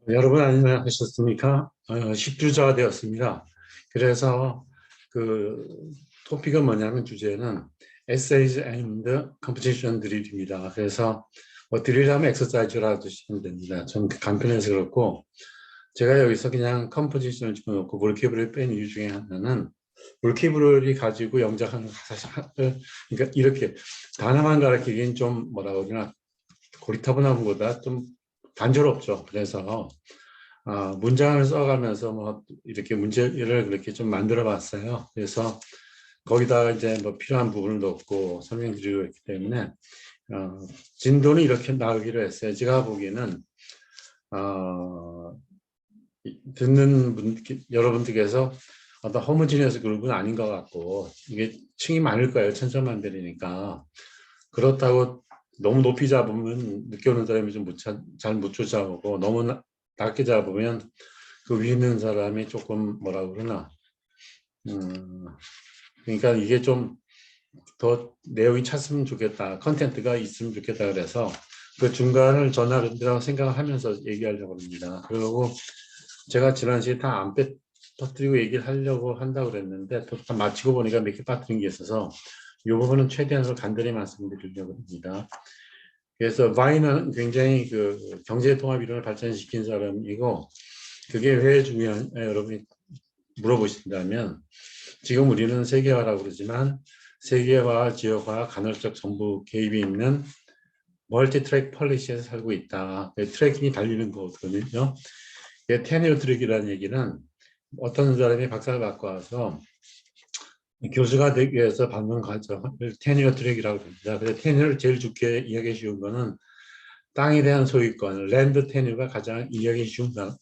여러분 안녕하셨습니까? 10주차가 되었습니다. 그래서 그 토픽은 뭐냐면 주제는 Essays and Composition Drill입니다. 그래서 드릴하면 엑서사이즈라 드시면 됩니다. 좀 간편해서 그렇고 제가 여기서 그냥 컴포지션을 집어넣고 몰케이블을 뺀 이유 중에 하나는 몰케이블이 가지고 영작하는 가사를 그러니까 이렇게 단어만 가르치기엔 좀 뭐라고 그러나 고리타분함보다 좀 단조롭죠. 그래서 문장을 써가면서 뭐 이렇게 문제를 그렇게 좀 만들어 봤어요. 그래서 거기다가 이제 뭐 필요한 부분을 넣고 설명드리고 있기 때문에 진도는 이렇게 나오기로 했어요. 제가 보기에는 듣는 여러분들께서 어떤 호모지니어스 그룹은 아닌 것 같고 이게 층이 많을 거예요. 천차만별이니까. 그렇다고 너무 높이 잡으면 늦게 오는 사람이 좀 잘 못 쫓아오고 너무 낮게 잡으면 그 위에 있는 사람이 조금 뭐라 그러나 그러니까 이게 좀 더 내용이 찼으면 좋겠다, 컨텐츠가 있으면 좋겠다 그래서 그 중간을 전화라고 생각을 하면서 얘기하려고 합니다. 그리고 제가 지난 시간에 다 안 터뜨리고 얘기를 하려고 한다고 그랬는데 또 다 마치고 보니까 몇 개 빠뜨린 게 있어서 이 부분은 최대한 간단히 말씀드리려고 합니다. 그래서 바이는 굉장히 그 경제 통합 이론을 발전시킨 사람이고 그게 왜 중요한 여러분이 물어보신다면 지금 우리는 세계화라고 그러지만 세계화, 지역화, 간헐적 정부 개입이 있는 멀티 트랙 폴리시에서 살고 있다. 트랙이 달리는 거거든요. 테뉴어 트랙이라는 얘기는 어떤 사람이 박사를 받고 와서 교수가 되기 위해서 받는 과정을 테뉴어 트랙이라고 합니다. 그래서 테뉴어를 제일 좋게 이해하기 쉬운 거는 땅에 대한 소유권, 랜드 테뉴어가 가장 이해하기 쉬운 겁니다.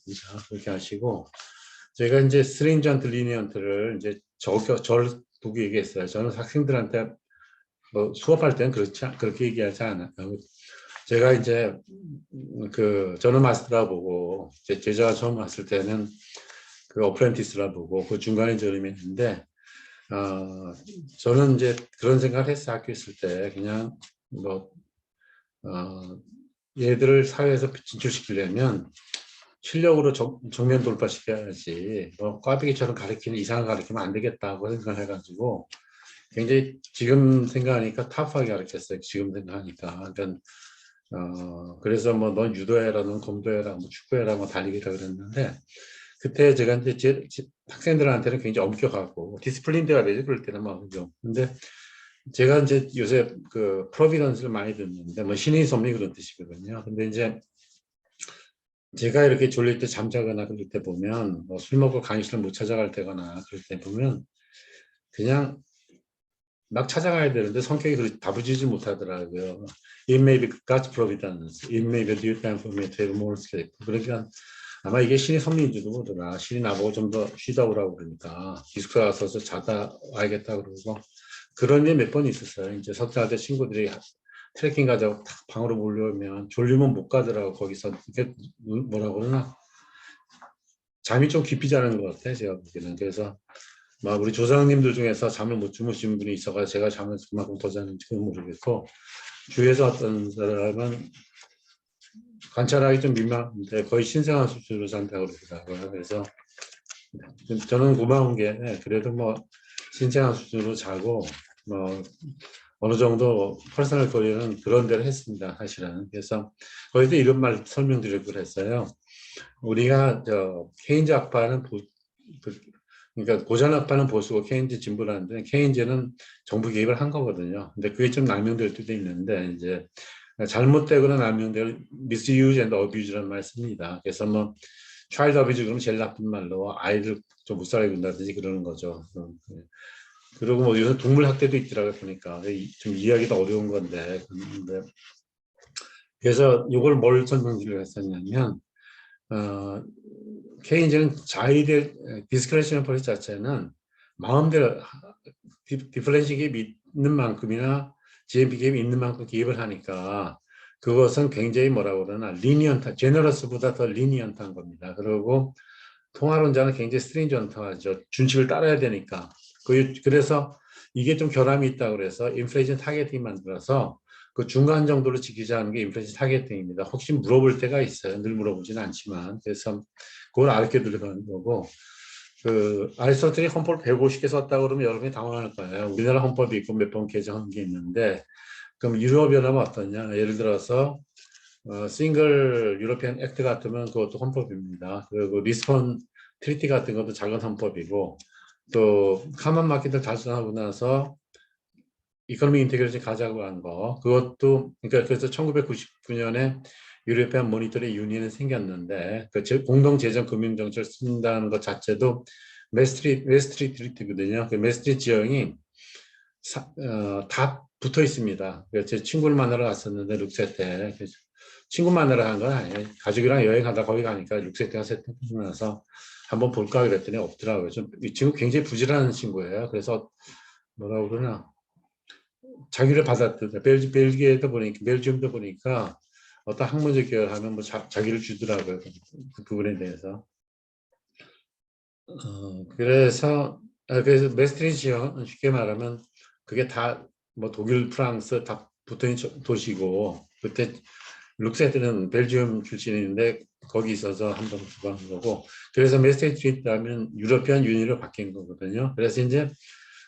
그렇게 하시고 제가 이제 스트링전트 리니언트를 이제 저를 보고 얘기했어요. 저는 학생들한테 뭐 수업할 때는 그렇게 얘기하지 않아요. 제가 이제 저는 마스터라 보고 제자가 처음 왔을 때는 그 어프렌티스라 보고 그 중간에 저렴이 있는데 저는 이제 그런 생각을 했어요. 학교 있을 때 그냥 뭐 얘들을 사회에서 진출시키려면 실력으로 정면 돌파시켜야지 뭐 꽈배기처럼 가르치는 이상한 가르치면 안 되겠다고 생각을 해가지고 굉장히 지금 생각하니까 타프하게 가르쳤어요. 지금 생각하니까. 그러니까 그래서 뭐 넌 유도해라, 넌 검도해라, 뭐 축구해라, 뭐 달리기라 그랬는데 그때 제가 이제 제 학생들한테는 굉장히 엄격하고 디스플린드가 되죠. 그럴 때는 막 그죠. 근데 제가 이제 요새 그 프로비던스를 많이 듣는데 뭐 신의 섭리 그런 뜻이거든요. 근데 이제 제가 이렇게 졸릴 때 잠자거나 그럴 때 보면 뭐 술 먹고 강의실을 못 찾아갈 때거나 그럴 때 보면 그냥 막 찾아가야 되는데 성격이 그렇게 다부지지 못하더라고요. It may be God's providence. It may be due time for me to have more sleep. 그러니까 아마 이게 신의 섭리인지도 모르나 신이 나보고 좀 더 쉬다 오라고 그러니까 기숙사 가서 자다 와야겠다 그러고 그런 일 몇 번 있었어요. 이제 석사할 때 친구들이 트레킹 가자고 탁 방으로 몰려오면 졸리면 못 가더라고. 거기서 이게 뭐라 그러나 잠이 좀 깊이 자는 것 같아요. 제가 보기에는. 그래서 막 우리 조상님들 중에서 잠을 못 주무신 분이 있어가 제가 잠을 그만큼 더 자는지는 모르겠고 주위에서 어떤 사람은 관찰하기 좀 민망한데 거의 신생아 수준으로 잔다고 그러더라고요. 그래서 저는 고마운 게 그래도 뭐 신생아 수준으로 자고 뭐 어느 정도 퍼스널 거리는 그런 데를 했습니다. 사실은. 그래서 거기서 이런 말 설명드리고 그랬어요. 우리가 케인즈 학파는 그러니까 고전 학파는 보수고 케인즈 진보라는데 케인즈는 정부 개입을 한 거거든요. 근데 그게 좀 남용될 때도 있는데 이제 잘못되거나 남용될 misuse and abuse라는 말 씁니다. 그래서 뭐 child abuse 그러면 제일 나쁜 말로 아이들 좀 못 살게 군다든지 그러는 거죠. 그리고 뭐 요새 동물 학대도 있더라고요 보니까 좀 이해하기도 어려운 건데 그래서 이걸 뭘 설명드리려 했었냐면 케인즈는 자의될 디스크레셔널 폴리시 자체는 마음대로 디퍼런시 기업이 있는 만큼이나 GMP 기업이 있는 만큼 기업을 하니까 그것은 굉장히 뭐라고 그러나 리니언트, 제너러스보다 더 리니언트한 겁니다. 그리고 통화론자는 굉장히 스트링전트하죠. 준칙을 따라야 되니까. 그래서 이게 좀 결함이 있다고 그래서 인플레이션 타겟팅 만들어서 그 중간 정도로 지키자는 게 임플리시트 타겟팅입니다. 혹시 물어볼 때가 있어요. 늘 물어보지는 않지만. 그래서 그걸 알게 들어가는 거고, 그 아리스토텔이 헌법을 150개 썼다 그러면 여러분이 당황할 거예요. 우리나라 헌법이 있고 몇 번 개정한 게 있는데, 그럼 유럽연합은 어떠냐? 예를 들어서 싱글 유로피안 액트 같으면 그것도 헌법입니다. 그리고 리스본 트리티 같은 것도 작은 헌법이고, 또 카먼 마켓을 달성하고 나서 이코노미 인테그레이션 가자고 한 거, 그것도 그러니까 그래서 1999년에 유로피안 모니터리 유니언이 생겼는데 그 공동 재정 금융 정책을 쓴다는 것 자체도 메스트리트 트리티거든요. 그 메스트리트 지형이 다 붙어 있습니다. 제 친구를 만나러 갔었는데 룩세 때 친구 만나러 간 건 아니에요. 가족이랑 여행하다 거기 가니까 룩세 때가 세팅이 나서 한번 볼까 그랬더니 없더라고요. 이 친구 굉장히 부지런한 친구예요. 그래서 뭐라고 그러나 자기를 받았던 벨기에도 보니까 벨지움도 보니까 어떤 학문적 계열하면 뭐 자기를 주더라고요. 그 부분에 대해서. 그래서 메스트리트 지형 쉽게 말하면 그게 다 뭐 독일, 프랑스 다 붙어있는 도시고 그때 룩세트는 벨지움 출신인데 거기 있어서 한번 구한 거고 그래서 메스트리트 하면 유러피안 유니로 바뀐 거거든요. 그래서 이제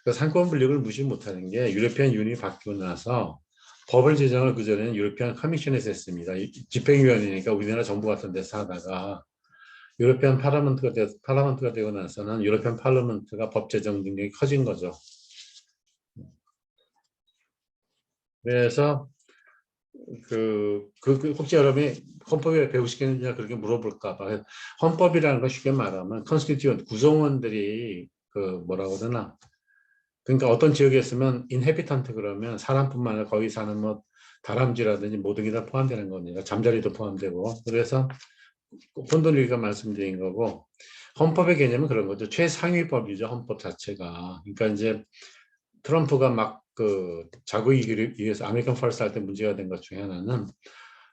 그 상권 분력을 무시 못하는 게 유러피안 유니이 바뀌고 나서 법을 제정을 그전에는 유러피안 커미션에서 했습니다. 집행위원회니까 우리나라 정부 같은 데서 하다가 유러피안 파라먼트가 되고 나서는 유러피안 파르먼트가 법 제정 능력이 커진 거죠. 그래서 혹시 여러분이 헌법에 배우시겠느냐 그렇게 물어볼까 봐. 헌법이라는 건 쉽게 말하면 컨스티튜언트 구성원들이 그 뭐라고 그러나 그러니까 어떤 지역에 있으면 인헤비턴트 그러면 사람뿐만 아니라 거기 사는 뭐 다람쥐라든지 모든 게 다 포함되는 겁니다. 잠자리도 포함되고. 그래서 혼돈리가 말씀드린 거고 헌법의 개념은 그런 거죠. 최상위법이죠. 헌법 자체가. 그러니까 이제 트럼프가 막 그 자국이기를 위해서 아메리칸 퍼스트 할 때 문제가 된 것 중에 하나는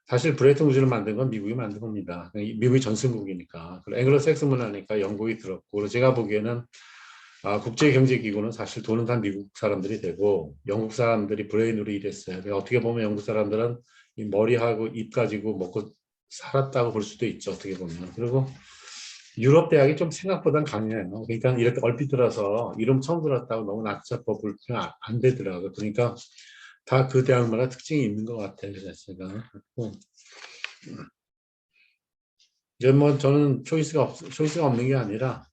사실 브레이튼 우즈를 만든 건 미국이 만든 겁니다. 미국이 전승국이니까. 그리고 앵글로색슨 문화니까 영국이 들었고 그리고 제가 보기에는 국제경제기구는 사실 돈은 다 미국 사람들이 되고 영국 사람들이 브레인으로 일했어요. 어떻게 보면 영국 사람들은 이 머리하고 입 가지고 먹고 살았다고 볼 수도 있죠. 어떻게 보면. 그리고 유럽 대학이 좀 생각보다는 강해요. 그러니까 이렇게 얼핏 들어서 이름 처음 들었다고 너무 낙자법 불면 안 되더라고요. 그러니까 다 그 대학마다 특징이 있는 것 같아요. 자체가. 이제 뭐 저는 초이스가 없는 게 아니라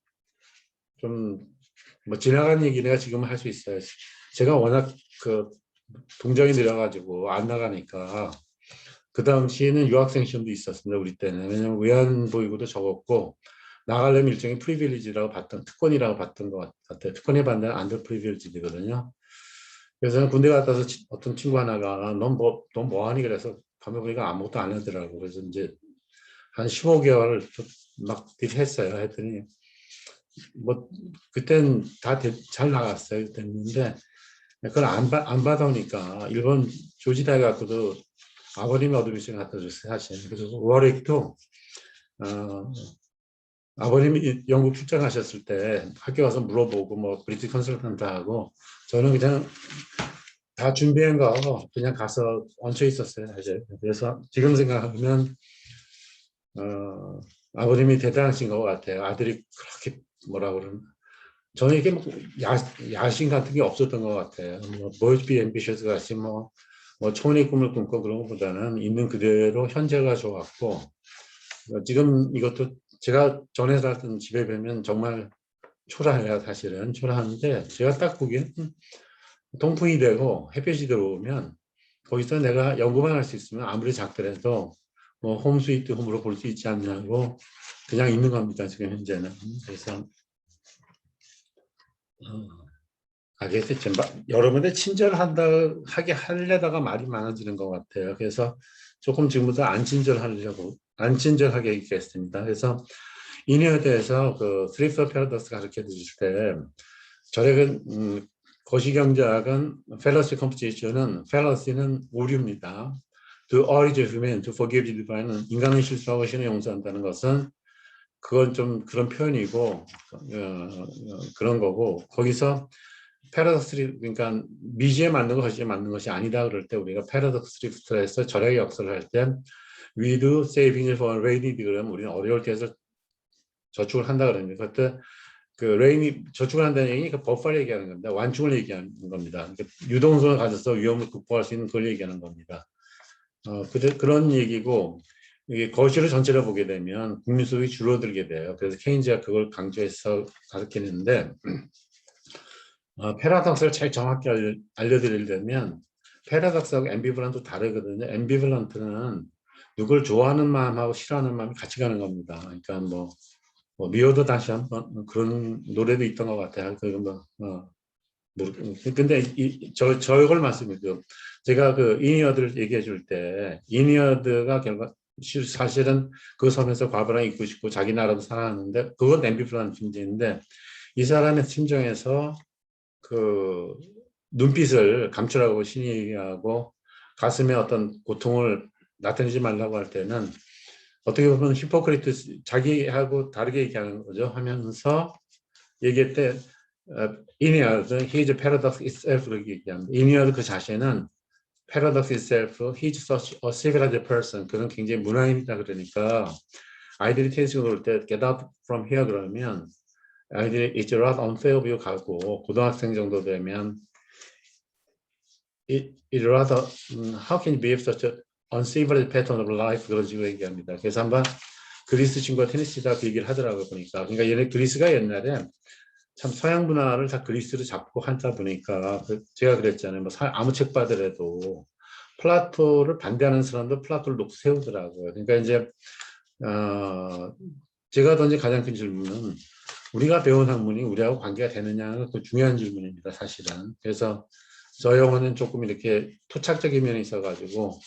좀 뭐 지나간 얘기 내가 지금 할 수 있어요. 제가 워낙 그 동정이 느려가지고 안 나가니까 그 당시에는 유학생 시험도 있었습니다. 우리 때는. 왜냐면 외환보유고도 적었고 나가려면 일종의 프리빌리지라고 봤던 특권이라고 봤던 것 같아요. 특권에 반대는 안더 프리빌리지거든요. 그래서 군대 갔다 와서 어떤 친구 하나가 넌 뭐 하니 그래서 가면 보니까 아무것도 안 하더라고. 그래서 이제 한 15개월을 막 했어요. 했더니 뭐 그땐 다 잘 나갔어요. 됐는데 그걸 안 받아오니까 일본 조지다에 갖고도 아버님이 어드미션 갖다 줬어요. 사실. 그래서 워릭도 아버님이 영국 출장하셨을 때 학교 가서 물어보고 뭐 브리티시 컨설턴트하고 저는 그냥 다 준비한 거 그냥 가서 얹혀 있었어요. 사실. 그래서 지금 생각하면 아버님이 대단하신 것 같아요. 아들이 그렇게 뭐라 그러나 저는 이게 뭐 야심 같은 게 없었던 것 같아요. 뭐 boys be ambitious 같이 뭐 초원의 꿈을 꿈고 그런 것보다는 있는 그대로 현재가 좋았고 지금 이것도 제가 전에 살던 집에 뵈면 정말 초라해요. 사실은 초라한데 제가 딱 보기엔 통풍이 되고 햇볕이 들어오면 거기서 내가 연구만 할 수 있으면 아무리 작더라도 뭐 홈스위트 홈으로 볼 수 있지 않냐고 그냥 있는 겁니다. 지금 현재는. 그래서 그래서 여러분들 친절하게 하려다가 말이 많아지는 것 같아요. 그래서 조금 지금부터 안 친절하게 얘기했습니다. 그래서 인해에 대해서 그 스트립스 패러독스 가르쳐 주실 때 저에게 거시경제학은 fallacy composition은 fallacy는 오류입니다. To urge human to forgive the divine은 인간의 실수하고 신을 용서한다는 것은 그건 좀 그런 표현이고 그런 거고 거기서 패러독스 그러니까 미지에 맞는 것이 맞는 것이 아니다 그럴 때 우리가 패러독스 리프트에서 절약의 역설을 할 때 we do saving for rainy day 그러면 우리는 어려울 때 해서 저축을 한다 그러니까 그때 그 레인이 저축을 한다는 얘기 그 버퍼를 얘기하는 겁니다. 완충을 얘기하는 겁니다. 그러니까 유동성을 가져서 위험을 극복할 수 있는 걸 얘기하는 겁니다. 그런 얘기고 이게 거실을 전체를 보게 되면 국민 소득이 줄어들게 돼요. 그래서 케인즈가 그걸 강조해서 가르치는데 패러독스를 제일 정확히 알려드리려면 패러독스하고 앰비벌런트 다르거든요. 앰비벌런트는 누굴 좋아하는 마음하고 싫어하는 마음이 같이 가는 겁니다. 그러니까 뭐 미워도 다시 한번 그런 노래도 있던 것 같아요. 근데 저걸 말씀드리죠. 제가 그 이니어드를 얘기해 줄 때 이니어드가 결국 사실은 그 섬에서 과부랑 있고 싶고 자기 나라도 사랑하는데 그건 앰비플란트 심지인데 이 사람의 심정에서 그 눈빛을 감추라고 신이 얘기하고 가슴에 어떤 고통을 나타내지 말라고 할 때는 어떻게 보면 히포크리트 자기하고 다르게 얘기하는 거죠. 하면서 얘기할 때 이니어드, he's a paradox itself 그렇게 얘기합니다. 이니어드 그 자체는 paradox itself, he's such a civilized person 그런 굉장히 문화인이다 그러니까 아이들이 테스트 올 때 get out from here 그러면 아이들이 it's rather unfair view 가고 고등학생 정도 되면 it rather how can you behave such a uncivilized pattern of life 그런 식으로 얘기합니다. 그래서 한번 그리스 친구가 테니스다 그 얘기를 하더라고요 보니까 그러니까 얘네 그리스가 옛날에 참 서양 문화를 다 그리스로 잡고 하다 보니까 제가 그랬잖아요. 뭐 아무 책 봐더라도 플라토를 반대하는 사람도 플라토를 놓고 세우더라고요. 그러니까 이제 제가 던진 가장 큰 질문은 우리가 배운 학문이 우리하고 관계가 되느냐는 그 중요한 질문입니다. 사실은. 그래서 저 영어는 조금 이렇게 토착적인 면이 있어가지고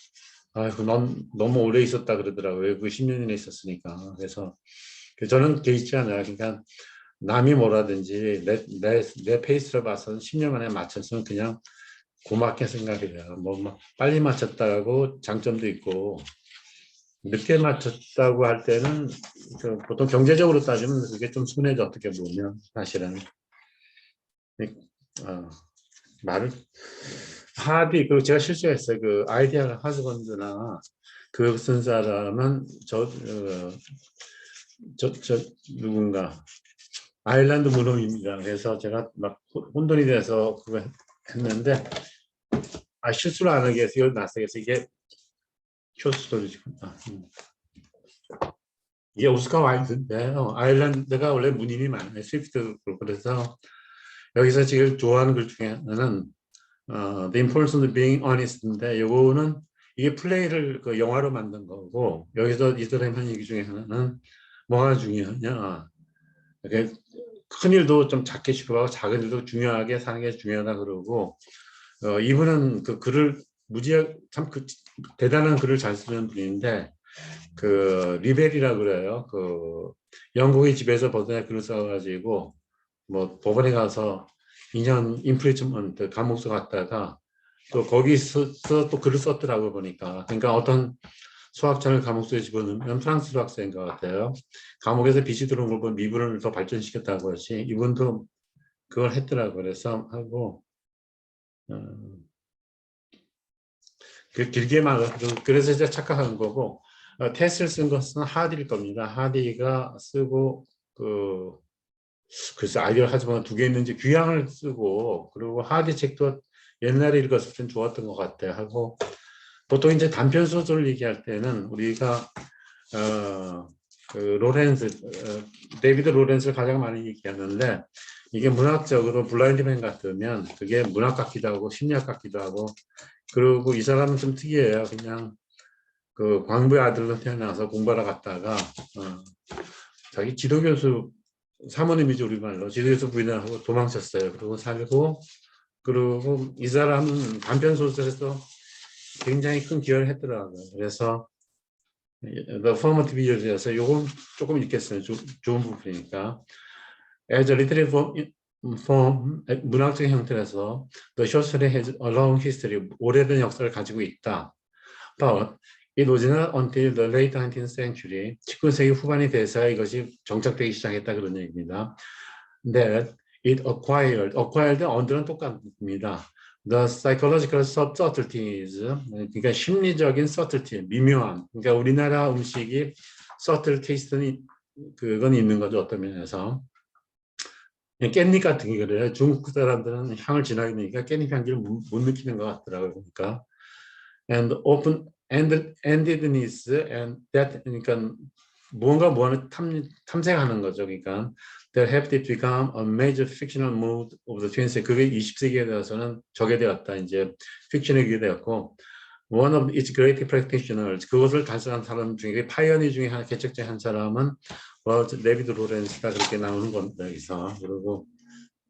넌 너무 오래 있었다 그러더라고요. 외국 10년이나 있었으니까. 그래서 저는 개의치 않아요. 그러니까 남이 뭐라든지 내 페이스를 봐서는 10년 만에 맞췄으면 그냥 고맙게 생각해요. 뭐 빨리 맞췄다고 장점도 있고 늦게 맞췄다고 할 때는 보통 경제적으로 따지면 그게 좀 순해져 어떻게 보면 사실은 말을 하디 그리고 제가 실수했어요. 그 아이디어 하즈번드나 그 쓴 사람은 저 누군가 아일랜드 무놈입니다. 그래서 제가 막 혼돈이 돼서 그거 했는데 실수를 안 하게 해서 이걸 났어요. 그래서 이게 쇼스토리지. 이게 오스카 와일드인데 아일랜드가 원래 문인이 많아요. 스위프트 그래서 여기서 지금 좋아하는 글 중에 하나는 The Importance of Being Honest인데 요거는 이게 플레이를 그 영화로 만든 거고 여기서 이 사람이 한 얘기 중에 하나는 뭐가 중요하냐 큰 일도 좀 작게 시도하고 작은 일도 중요하게 사는 게 중요하다 그러고 이분은 그 글을 무지하게 참 대단한 글을 잘 쓰는 분인데 그 리벨이라 그래요. 그 영국의 집에서 벗어나 글을 써가지고 뭐 법원에 가서 2년 인프리먼트 감옥서 갔다가 또 거기서 또 글을 썼더라고 보니까 그러니까 어떤 수학자를 감옥소에 집어넣으면 프랑스 수학자인 것 같아요. 감옥에서 빛이 들어온 걸 보면 미분을 더 발전시켰다고 하지 이분도 그걸 했더라고 그래서 하고 길게 말 그래서 이제 착각한 거고 테스트를 쓴 것은 하디일 겁니다. 하디가 쓰고 글쎄 아이디어 하지만 두 개 있는지 귀향을 쓰고 그리고 하디 책도 옛날에 읽었을 땐 좋았던 것 같아요. 하고 보통 이제 단편 소설을 얘기할 때는 우리가 데이비드 로렌스를 가장 많이 얘기하는데 이게 문학적으로 블라인드맨 같으면 그게 문학 같기도 하고 심리학 같기도 하고 그리고 이 사람은 좀 특이해요. 그냥 그 광부의 아들로 태어나서 공부하러 갔다가 자기 지도교수 사모님이죠 우리말로 지도교수 부인하고 도망쳤어요. 그리고 살고 그리고 이 사람은 단편 소설에서 굉장히 큰 기여를 했더라고요. 그래서 The Formative Years에서 요건 조금 읽겠어요. 좋은 부분이니까. As a literary form, 문학적인 형태라서 The short story has a long history, 오래된 역사를 가지고 있다. But it was not until the late 19th century, 19세기 후반이 돼서 이것이 정착되기 시작했다 그런 얘기입니다. That it acquired 언어는 똑같습니다. The psychological subtleties, 그러니까 심리적인 subtlety, 미묘함. 그러니까 우리나라 음식이 subtle taste는 그건 있는 거죠, 어떤 면에서. 깻잎 같은 게 그래요. 중국 사람들은 향을 진하게 느끼니까 깻잎 향기를 못 느끼는 것 같더라고요. 그러니까 and open-endedness and that, 그러니까 무언가 탐색하는 거죠. 그러니까 that have become a major fictional mode of the 20th. 그게 20세기에 대해서는 저게 되었다. 이제 픽션이 되었고 one of its great practitioners, 그것을 달성한 사람 중에 파이어니 중에 하나, 개척자 한 사람은 데비드 로렌스가 그렇게 나오는 겁니다. 여기서. 그리고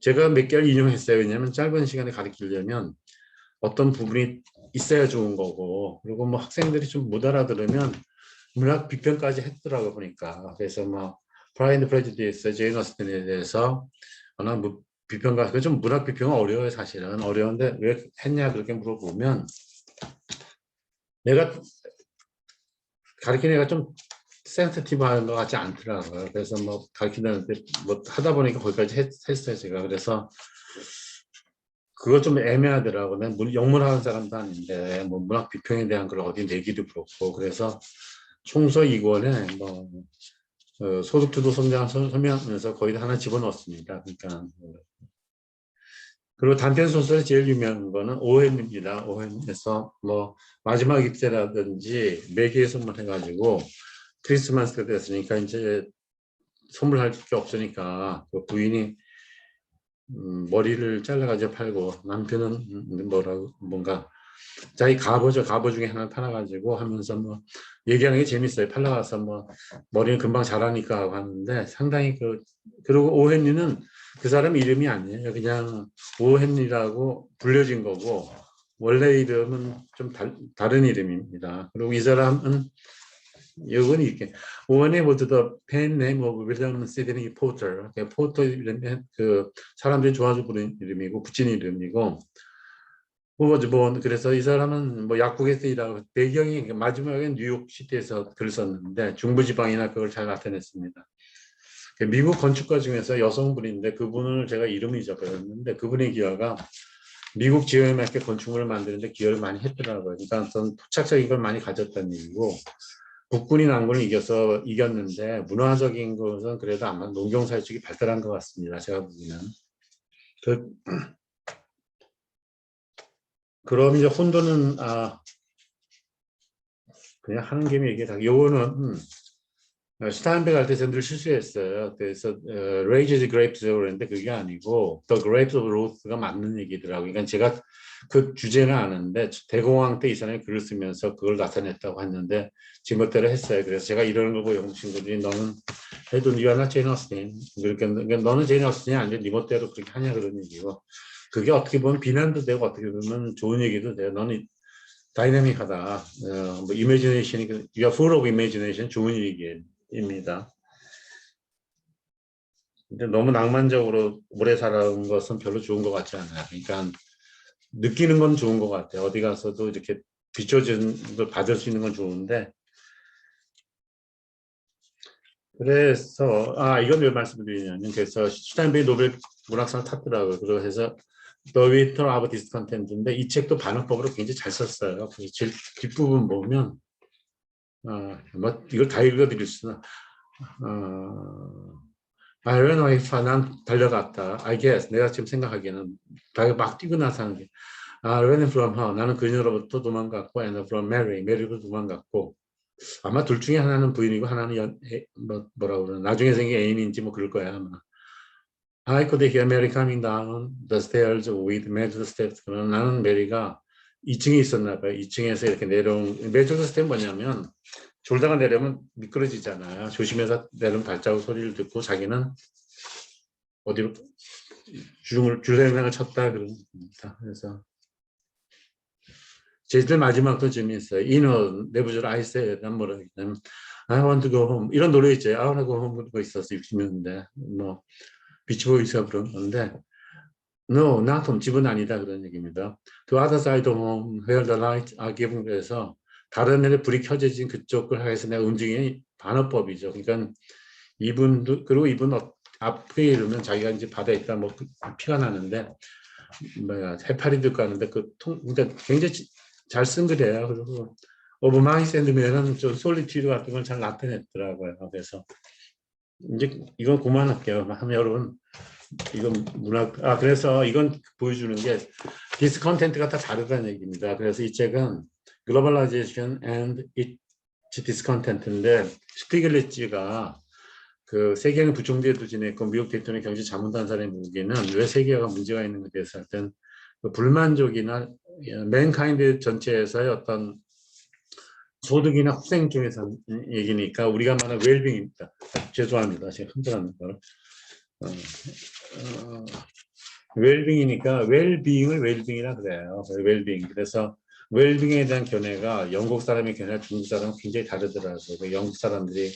제가 몇 개를 인용했어요. 왜냐하면 짧은 시간에 가르치려면 어떤 부분이 있어야 좋은 거고, 그리고 뭐 학생들이 좀 못 알아들으면 문학 비평까지 했더라고 보니까. 그래서 뭐 프라이드 프레주디스, 제인 오스틴에 대해서 하나 뭐 비평가, 좀 문학 비평은 어려워요. 사실은 어려운데 왜 했냐 그렇게 물어보면, 내가 가르치는 애가 좀 센시티브한 것 같지 않더라고요. 그래서 뭐 가르치는데 뭐 하다 보니까 거기까지 했어요 제가. 그래서 그거 좀 애매하더라고요. 난 영문하는 사람도 아닌데 뭐 문학 비평에 대한 걸 어디 내기도 그렇고. 그래서 총서 2권에 뭐 소득주도 성장 설명하면서 거의 다 하나 집어넣었습니다. 그러니까 그리고 단편 소설이 제일 유명한 거는 오웬입니다. 오웬에서 뭐 마지막 입세라든지 매기의 선물 해가지고 크리스마스가 됐으니까 이제 선물할 게 없으니까 그 부인이 머리를 잘라가지고 팔고, 남편은 뭔가 자기 갑오죠. 갑오 중에 하나 팔아가지고 하면서 뭐 얘기하는 게 재밌어요. 팔아가서 뭐 머리는 금방 자라니까 하고 하는데 상당히 그리고 오헨리는 그 사람 이름이 아니에요. 그냥 오헨리라고 불려진 거고 원래 이름은 좀 다른 이름입니다. 그리고 이 사람은 이건 이렇게 오웬이 모두 더 pen name of William Sidney Porter. 포터 이름이 그 사람들이 좋아서 부르는 이름이고 붙인 이름이고. 그래서 이 사람은 뭐 약국에서 일하고 배경이 마지막에 뉴욕 시티에서 글을 썼는데 중부지방이나 그걸 잘 나타냈습니다. 미국 건축가 중에서 여성분인데 그분을 제가 이름을 잊어버렸는데 그분의 기여가 미국 지형에 맞게 건축물을 만드는데 기여를 많이 했더라고요. 그러니까 어떤 토착적인 걸 많이 가졌다는 얘기고, 국군이 난군을 이겼는데 문화적인 것은 그래도 아마 농경사회 쪽이 발달한 것 같습니다. 제가 보기에는. 그럼 이제 혼돈은 그냥 하는 김에 얘기해. 요거는 스타인백 할 때 늘 실수했어요. 그래서 Raise the Grapes라고 그랬는데 그게 아니고 The Grapes of Wrath가 맞는 얘기더라고요. 그러니까 제가 그 주제는 아는데 대공황 때 이 사람이 글을 쓰면서 그걸 나타냈다고 했는데 지멋대로 했어요. 그래서 제가 이러는 걸 보고 영국 친구들이 너는 해도 네가 나 제인 오스틴, 그러니까 너는 제인 오스틴이 아닌데 네 멋대로 그렇게 하냐 그런 얘기고, 그게 어떻게 보면 비난도 되고 어떻게 보면 좋은 얘기도 돼요. 너는 다이내믹하다. 뭐 이미지네이션이 you are full of imagination, 좋은 얘기입니다. 근데 너무 낭만적으로 오래 살아온 것은 별로 좋은 것 같지 않아요. 그러니까 느끼는 건 좋은 것 같아요. 어디 가서도 이렇게 비춰준 걸 받을 수 있는 건 좋은데. 그래서 이건 왜 말씀드리냐면, 그래서 슈타인베이 노벨 문학상을 탔더라고요. 그래서 The Winter of Discontent인데 이 책도 반응법으로 굉장히 잘 썼어요. 그래서 제일 뒷부분 보면 뭐 이걸 다 읽어드릴 수는 I ran away, 난 달려갔다. I guess 내가 지금 생각하기에는 막 뛰고 나서 하는 게 ran from her, 나는 그녀로부터 도망갔고, and from Mary로 도망갔고, 아마 둘 중에 하나는 부인이고 하나는 뭐라고 그러나 나중에 생긴 애인인지 뭐 그럴 거야 아마. I could hear Mary coming down the stairs with measured steps. 나는 메리가 2층에 있었나 봐요. 2층에서 이렇게 내려온, measured step 뭐냐면 졸다가 내려면 미끄러지잖아요. 조심해서 내려온 발자국 소리를 듣고 자기는 어디로 줄생각을 쳤다 그런 겁니다. 그래서 제일 마지막도 재미있어요. 인어 내부적으로 I said, 난 뭐라 했냐면 I want to go home. 이런 노래 있죠. I want to go home 거 있었어 60년대. 뭐 비치보이스가 그런 건데 No, not home. 집은 아니다 그런 얘기입니다. To other side of home, where the lights are given. 그래서 다른 애를 불이 켜져진 그쪽을 해서 내가 움직이는 반어법이죠. 그러니까 이분도, 그리고 이분 앞에 이르면 자기가 이제 바다에 있다 뭐 피가 나는데 뭐야 해파리 들고 하는데 그러니까 굉장히 잘 쓴 글이에요. 그리고 오브 마이 샌드면은 좀 솔리튜드 같은 걸 잘 나타냈더라고요. 그래서 이제 이건 그만할게요. 하면 여러분 이건 문학 그래서 이건 보여주는 게 디스컨텐트가 다 다르다는 얘기입니다. 그래서 이 책은 글로벌라이제이션 and its discontent인데 스티글리츠가 그 세계는 부총리도 지냈고 미국 대통령 경제 자문단사의 무기는 왜 세계가 문제가 있는 것에 대해서 할땐 그 불만족이나 맨카인드 전체에서의 어떤 소득이나 후생 쪽에서 얘기니까 우리가 말하는 웰빙입니다. 죄송합니다. 제가 흔들었는 걸. 웰빙이니까 웰빙을 웰빙이라 그래요. 웰빙. 그래서 웰빙에 대한 견해가 영국 사람의 견해와 중국 사람은 굉장히 다르더라고요. 영국 사람들이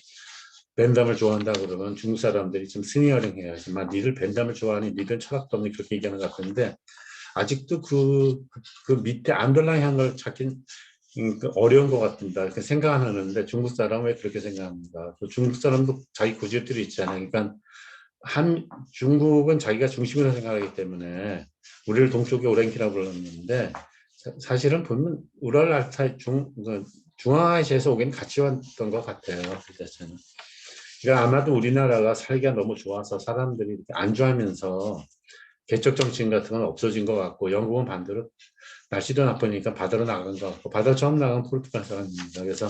벤담을 좋아한다 그러면 중국 사람들이 좀 스니어링해요. 막 니들 벤담을 좋아하니 니들 철학도 없니 그렇게 얘기하는 것 같은데 아직도 그 밑에 안더라인한 걸 찾긴 어려운 것 같습니다. 이렇게 생각하는데 중국 사람은 왜 그렇게 생각합니다. 중국 사람도 자기 고집들이 있잖아요. 그러니까 중국은 자기가 중심이라고 생각하기 때문에 우리를 동쪽의 오랭키라고 불렀는데 사실은 보면 우랄 알타이 중앙아시아에서 오긴 같이 왔던 것 같아요. 그 자체는. 그러니까 아마도 우리나라가 살기가 너무 좋아서 사람들이 이렇게 안주하면서 개척 정치인 같은 건 없어진 것 같고 영국은 반대로 날씨도 나쁘니까 바다로 나간 것 같고 바다 처음 나간 포르투갈 사람입니다. 그래서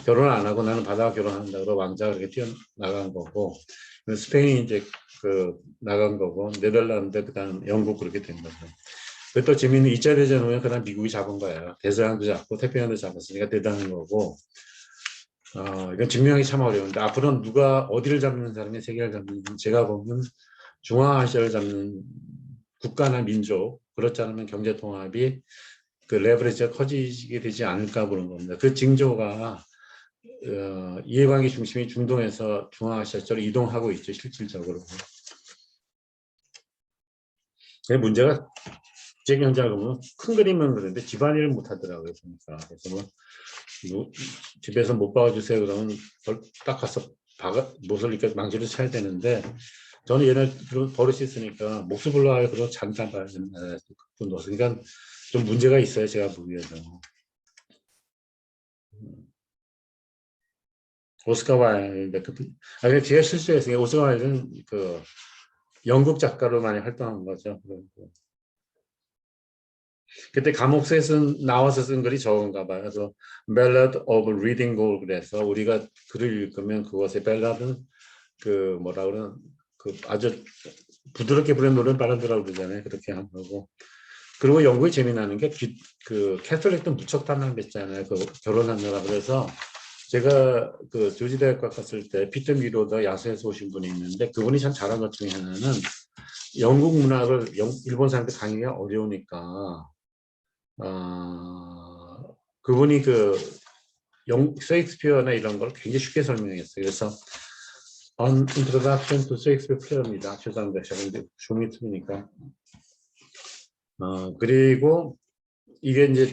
결혼 안 하고 나는 바다와 결혼한다고 왕자가 그렇게 뛰어나간 거고 스페인이 이제 그 나간 거고 네덜란드 그다음 영국 그렇게 된 거죠. 그또 재미있는 2차 대전 후에 그다음 미국이 잡은 거예요. 대서양도 잡고 태평양도 잡았으니까 대단한 거고 이건 증명하기 참 어려운데 앞으로는 누가 어디를 잡는 사람이 세계를 잡는 제가 보면 중앙아시아를 잡는 국가나 민족 그렇지 않으면 경제 통합이 그 레버리지가 커지게 되지 않을까 보는 겁니다. 그 징조가 이해관계 중심이 중동에서 중앙아시아 쪽으로 이동하고 있죠. 실질적으로. 문제가 제 경제를 보면 큰 그림은 그런데 집안일을 못하더라고요. 그러니까. 그래서 뭐 집에서 못 봐주세요 그러면 딱 가서 못을 이렇게 망치로 쳐야 되는데 저는 얘네 그런 버릇이 있으니까 목수 불러와요. 그러고 잠깐 봐야 된다. 그러니까 좀 문제가 있어요. 제가 보기에도. 오스카 와일드. 제가 실수했어요. 오스카 와일드는 그 영국 작가로 많이 활동한 거죠. 그때 감옥에서 나와서 쓴 글이 적은가 봐요. 그래서 Ballad of Reading Gold 그래서 우리가 글을 읽으면 그것의 벨라드는 그 뭐라 그러나 그 아주 부드럽게 부르는 노래는 발라드라고 그러잖아요. 그렇게 한 거고. 그리고 영국이 재미나는 게 그 캐톨릭도 무척 단란했잖아요. 그 결혼하느라 그래서 제가 그 조지 대학과 갔을 때 피터 미로더 야수에서 오신 분이 있는데 그분이 참 잘한 것 중에 하나는 영국 문학을 일본 사람들 강의가 어려우니까 그분이 그 셰익스피어나 이런 걸 굉장히 쉽게 설명했어요. 그래서 On Introduction to Shakespeare입니다. 죄송합니다. 제가 이제 줌이 트니까. 그리고 이게 이제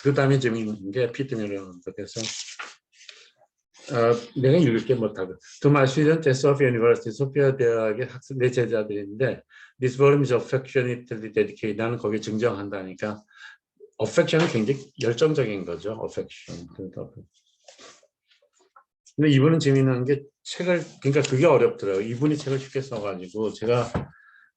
그 다음에 재미있는 게 피터 밀러는 그래서 내가 읽을게 못하고 To my students at Sophia University, 소피아 대학의 학생 내 제자들인데 This volume is affectionately dedicated. 나는 거기에 증정한다니까 affection은 굉장히 열정적인 거죠. affection. 근데 이분은 재미난 게 책을 그러니까 그게 어렵더라고요. 이분이 책을 쉽게 써가지고 제가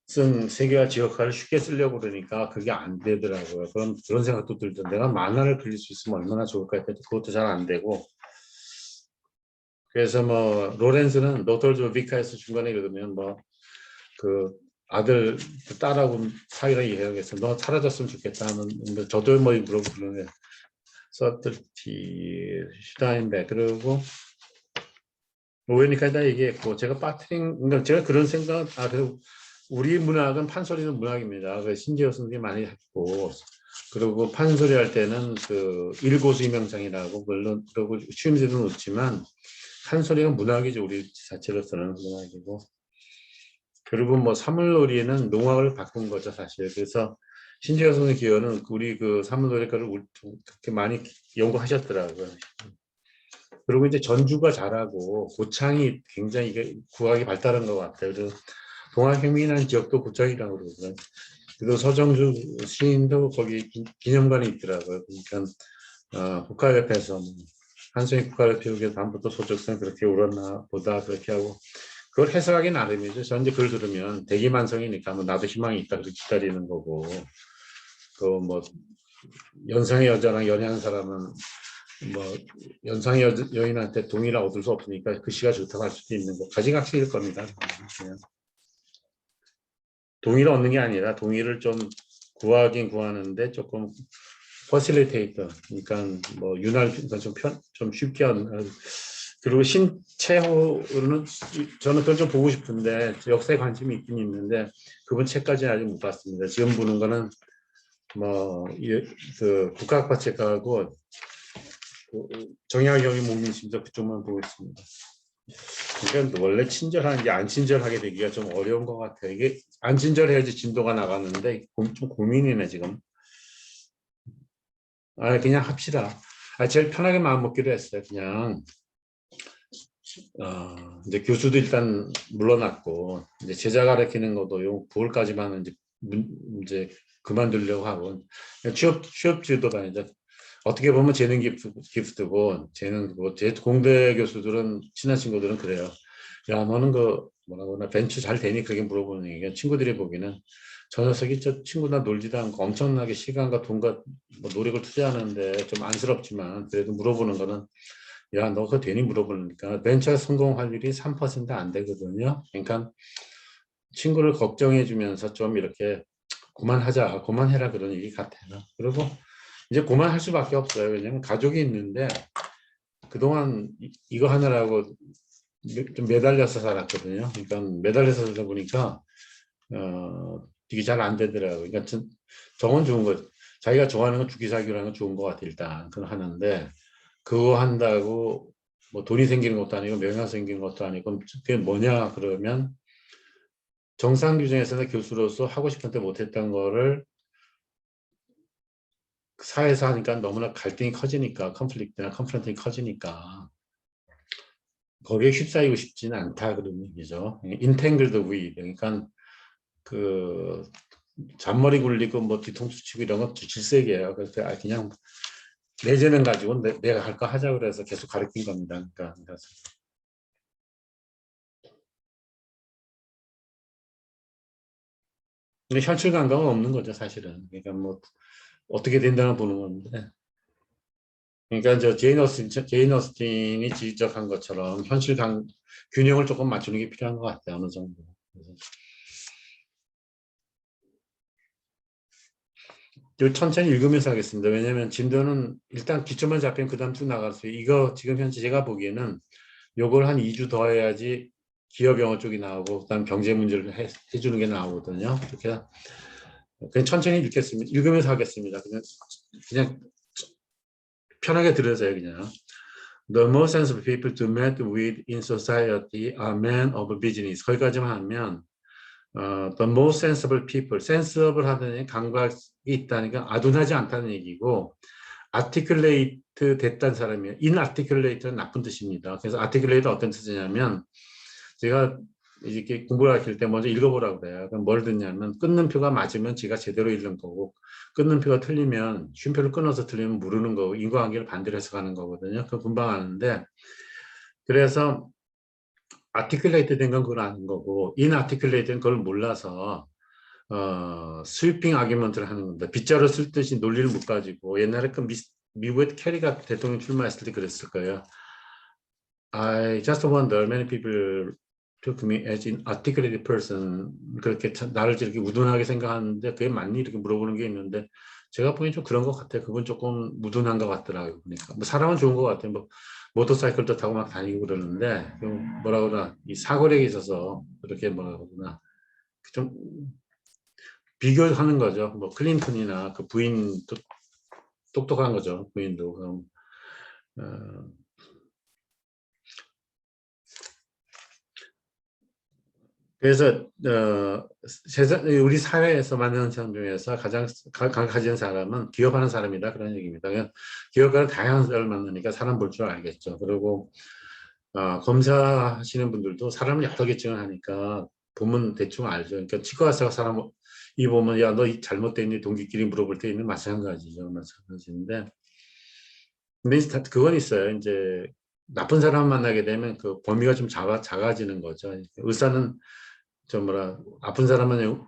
쓴 세계와 지역화를 쉽게 쓰려고 그러니까 그게 안 되더라고요. 그런 생각도 들던데 내가 만화를 그릴 수 있으면 얼마나 좋을까 했더니 그것도 잘 안 되고 그래서 뭐 로렌스는 노톨즈 비카에서 중간에 읽으면 뭐 그 아들 딸하고 사이가 이해하겠어. 너 사라졌으면 좋겠다 하는 저도 뭐 그러고 그러네. 서틀티 슈타인백 그리고 오해니까 다 얘기했고 제가 빠트린 그러니까 제가 그런 생각 그리고 우리 문학은 판소리는 문학입니다. 그 신지어 선생님이 많이 했고 그리고 판소리 할 때는 그 일고수이명상이라고 물론 그러고 쉬움새도 놓지만 판소리가 문학이죠. 우리 자체로서는 문학이고 그리고 뭐 사물놀이는 농악을 바꾼 거죠 사실. 그래서 신지어 선생님 기여는 우리 그 사물놀이가를 그렇게 많이 연구하셨더라고요. 그리고 이제 전주가 잘하고 고창이 굉장히 이게 국악이 발달한 것 같아요. 그래서 동학혁명이라는 지역도 고창이라고 그러거든요. 그리고 서정주 시인도 거기 기념관이 있더라고요. 그러니까 국가협회에서 한송이 국가협회 다음부터 소적성 그렇게 울었나 보다 그렇게 하고 그걸 해석하기 나름이죠. 저 이제 그걸 들으면 대기만성이니까 뭐 나도 희망이 있다 그렇게 기다리는 거고 그 뭐 연상의 여자랑 연애하는 사람은 뭐 연상의 여인한테 동의를 얻을 수 없으니까 그 시가 좋다고 할 수도 있는 거 가지각색일 겁니다. 그냥 동의를 얻는 게 아니라 동의를 좀 구하긴 구하는데 조금 퍼실리테이터 그러니까 뭐 윤활 좀 쉽게 하는 그리고 신채호는 저는 그걸 좀 보고 싶은데 역사에 관심이 있긴 있는데 그분 책까지는 아직 못 봤습니다. 지금 보는 거는 뭐그 국가학파 책하고 정약용이 목민심서 그쪽만 보고 있습니다. 그러니까 원래 친절한 게 안 친절하게 되기가 좀 어려운 것 같아요. 이게 안 친절해야지 진도가 나가는데 좀 고민이네 지금. 그냥 합시다. 제일 편하게 마음 먹기로 했어요. 그냥 이제 교수도 일단 물러났고 이제 제자 가르치는 것도 요 9월까지만 이제 그만두려고 하고 취업 지도가 이제 어떻게 보면 재능 기프트고 재능 제 공대 교수들은 친한 친구들은 그래요. 야 너는 그 뭐라고 나 벤처 잘 되니 그렇게 물어보는 얘기가 친구들이 보기는 저 녀석이 저 친구나 놀지도 않고 엄청나게 시간과 돈과 뭐 노력을 투자하는데 좀 안쓰럽지만 그래도 물어보는 거는 야, 너 그거 되니 물어보니까 벤처 성공할 일이 3%안 되거든요. 그러니까 친구를 걱정해 주면서 좀 이렇게 그만하자, 그만해라 그런 얘기 같아요. 그리고 이제 그만할 수밖에 없어요. 왜냐면 가족이 있는데 그동안 이거 하느라고 좀 매달려서 살았거든요. 그러니까 매달려서 살다 보니까 이게 잘 안 되더라고요. 그러니까 정은 좋은 거 자기가 좋아하는 건 주기사기로 하는 건 좋은 것 같아 일단 그건 하는데 그거 한다고 뭐 돈이 생기는 것도 아니고 명예가 생기는 것도 아니고 그게 뭐냐 그러면 정상 규정에서는 교수로서 하고 싶은데 못했던 거를 사회에서 하니까 너무나 갈등이 커지니까 컨플릭트가 커지니까 거기에 휩싸이고 싶지는 않다 그런 얘기죠. 인탱글드 위 그러니까 그 잔머리 굴리고 뭐 뒤통수 치고 이런 건 질색이에요. 그래서 그냥 내재능 가지고 내가 할 거 하자 그래서 계속 가르친 겁니다. 그러니까 근데 현실 감각은 없는 거죠, 사실은. 그러니까 뭐 어떻게 된다는 보는 건데. 그러니까 제인 어스틴이 지적한 것처럼 균형을 조금 맞추는 게 필요한 것 같아요, 어느 정도. 천천히 읽으면서 하겠습니다. 왜냐하면 진도는 일단 기초만 잡히면 그 다음 쭉 나갈 수 있어요. 이거 지금 현재 제가 보기에는 요걸 한 2주 더 해야지 기업 영어 쪽이 나오고 그다음 경제 문제를 해주는 게 나오거든요. 그렇게 그냥 천천히 읽겠습니다. 읽으면서 하겠습니다. 그냥 편하게 들으세요, 그냥. The most sensible people to meet with in society are men of business. 거기까지만 하면 the most sensible people, sensible 하더니 감각이 있다니까 아둔하지 않다는 얘기고 articulate 됐다는 사람이에요. inarticulate는 나쁜 뜻입니다. 그래서 articulate 어떤 뜻이냐면 제가 이렇게 공부를 가르칠 때 먼저 읽어보라고 그래요. 그럼 뭘 듣냐면 끊는 표가 맞으면 제가 제대로 읽는 거고 끊는 표가 틀리면 쉼표를 끊어서 틀리면 모르는 거고 인과관계를 반대로 해석하는 거거든요. 그거 금방 아는데 그래서 아티클레이트 된 건 그걸 아는 거고 인아티클레이트는 그걸 몰라서 스위핑 아규먼트를 하는 겁니다. 빗자루 쓸 듯이 논리를 못 가지고 옛날에 그 미국의 캐리가 대통령 출마했을 때 그랬을 거예요. I just wonder many people took me as an articulated person. 그렇게 나를 이렇게 우둔하게 생각하는데 그게 맞니? 이렇게 물어보는 게 있는데 제가 보기엔 좀 그런 것 같아요. 그분 조금 무둔한 것 같더라고요. 그러니까 뭐 사람은 좋은 것 같아요. 뭐 모터사이클도 타고 막 다니고 그러는데 뭐라 그러나 이 사고력에 있어서 그렇게 뭐라 그러나 좀 비교하는 거죠. 뭐 클린턴이나 그 부인도 똑똑한 거죠. 부인도 그럼 그래서 세상 우리 사회에서 만나는 사람 중에서 가장 가진 사람은 기업하는 사람이다 그런 얘기입니다. 기업가는 다양한 사람을 만나니까 사람 볼 줄 알겠죠. 그리고 검사하시는 분들도 사람을 여러 계층을 하니까 보면 대충 알죠. 그러니까 치과 의사가 사람 이 보면 야 너 잘못됐니 동기끼리 물어볼 때 있는 마찬가지죠. 마찬가지인데 근데 그건 있어요. 이제 나쁜 사람 만나게 되면 그 범위가 좀 작아지는 거죠. 의사는 좀 뭐라 아픈 사람은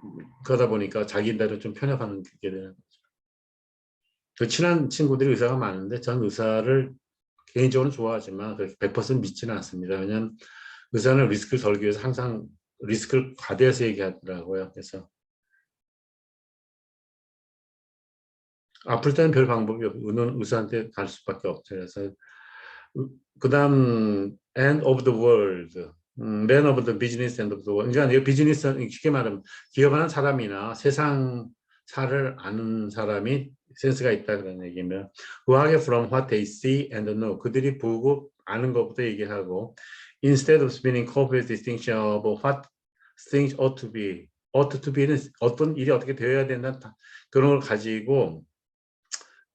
그러다 보니까 자기대로 좀 편협하는 게 되는 거죠. 그 친한 친구들이 의사가 많은데 전 의사를 개인적으로 좋아하지만 그렇게 100% 믿지는 않습니다. 왜냐하면 의사는 리스크를 덜기 위해서 항상 리스크를 과대해서 얘기하더라고요. 그래서 아플 때는 별 방법이 없는 의사한테 갈 수밖에 없죠. 그래서 그다음 end of the world, man of the business end of the world. 그러니까 비즈니스 쉽게 말하면 기업하는 사람이나 세상사를 아는 사람이 센스가 있다 그런 얘기면 who are from what they see and know. 그들이 보고 아는 것부터 얘기하고 instead of spinning corporate distinction of what things ought to be. ought to be는 어떤 일이 어떻게 되어야 된다 그런 걸 가지고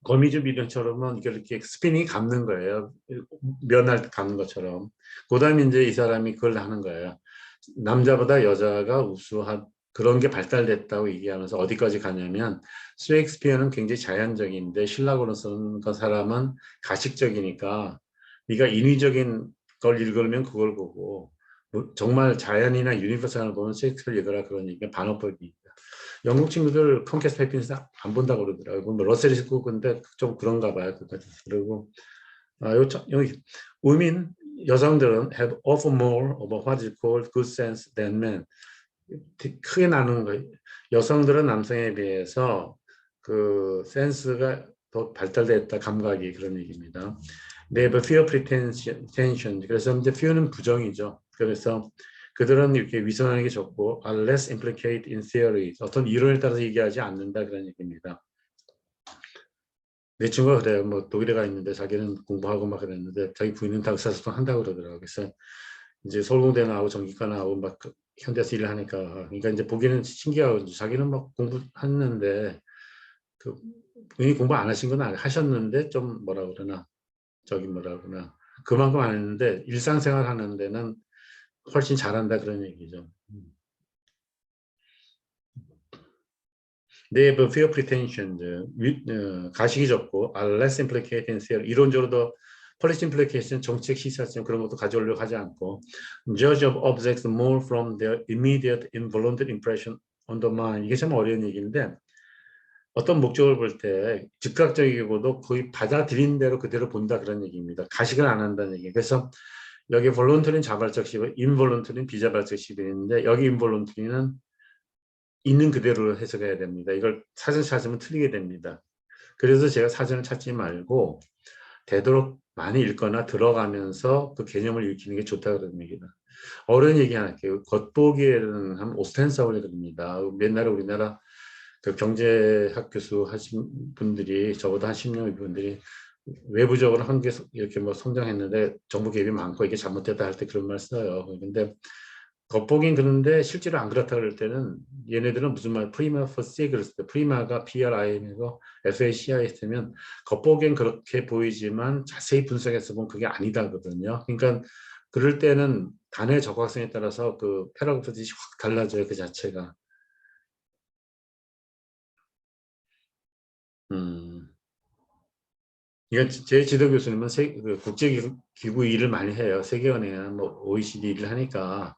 거미줄 미련처럼은 이렇게 스피닝이 감는 거예요. 면할 감는 것처럼. 그 다음에 이제 이 사람이 그걸 하는 거예요. 남자보다 여자가 우수한 그런 게 발달됐다고 얘기하면서 어디까지 가냐면 셰익스피어는 굉장히 자연적인데 실록으로 쓰는 그 사람은 가식적이니까 네가 인위적인 걸 읽으면 그걸 보고 정말 자연이나 유니버설을 보면 셰익스피어 읽어라 그런 얘기가 반어법이 영국 친구들 컴캐스트 페이핀스 안 본다고 그러더라고요. 뭐 러셀이 있고 근데 좀 그런가 봐요. 그리고 여기 women 여성들은 have often more of what is called good sense than men. 크게 나누는 거예요. 여성들은 남성에 비해서 그 센스가 더 발달됐다 감각이 그런 얘기입니다. They have fear pretension. 그래서 이제 fear는 부정이죠. 그래서 그들은 이렇게 위선하는 게 좋고 are less implicate in theory. 어떤 이론에 따라서 얘기하지 않는다 그런 얘기입니다. 내 친구가 그래요. 뭐 독일에 가 있는데 자기는 공부하고 막 그랬는데 자기 부인은 다 의사소통 한다고 그러더라고요. 그래서 이제 서울공대 나오고 전기과 나오고 막 현대에서 일을 하니까 그러니까 이제 보기는 신기하고 자기는 막 공부했는데 그 본인이 공부 안 하신 건 하셨는데 좀 뭐라 그러나 저기 뭐라 그러나 그만큼 안 했는데 일상생활 하는 데는 훨씬 잘한다 그런 얘기죠. They have fewer pretensions. 가식이 적고 are less implicated in theory. 이론적으로도 policy implication, 정책 시사점 그런 것도 가져오려고 하지 않고 judge of objects more from their immediate involuntary impression on the mind. 이게 참 어려운 얘기인데 어떤 목적을 볼 때 즉각적이고도 거의 받아들인 대로 그대로 본다 그런 얘기입니다. 가식을 안 한다는 얘기. 그래서 여기 voluntary는 자발적 시비, involuntary는 비자발적 시비인데 여기 involuntary는 있는 그대로 해석해야 됩니다. 이걸 사전 찾으면 틀리게 됩니다. 그래서 제가 사전을 찾지 말고 되도록 많이 읽거나 들어가면서 그 개념을 익히는 게 좋다 그런 얘기다. 어려운 얘기 하나 할게요. 겉보기에는 한 오스텐서블이 그럽니다. 옛날에 우리나라 그 경제학 교수 하신 분들이 저보다 한 10년 분들이 외부적으로 한계 이렇게 뭐 성장했는데 정부 개입이 많고 이게 잘못됐다 할 때 그런 말 써요. 근데 겉보긴 그런데 실제로 안 그렇다 그럴 때는 얘네들은 무슨 말 프리마 포시 그랬을 때 프리마가 PRIM이고 FACI 했으면 겉보기엔 그렇게 보이지만 자세히 분석해서 보면 그게 아니다거든요. 그러니까 그럴 때는 단어의 적확성에 따라서 그 패러그래프들이 확 달라져요. 그 자체가. 음. 이건 제 지도 교수님은 그 국제기구 일을 많이 해요. 세계은행, 뭐 OECD 일을 하니까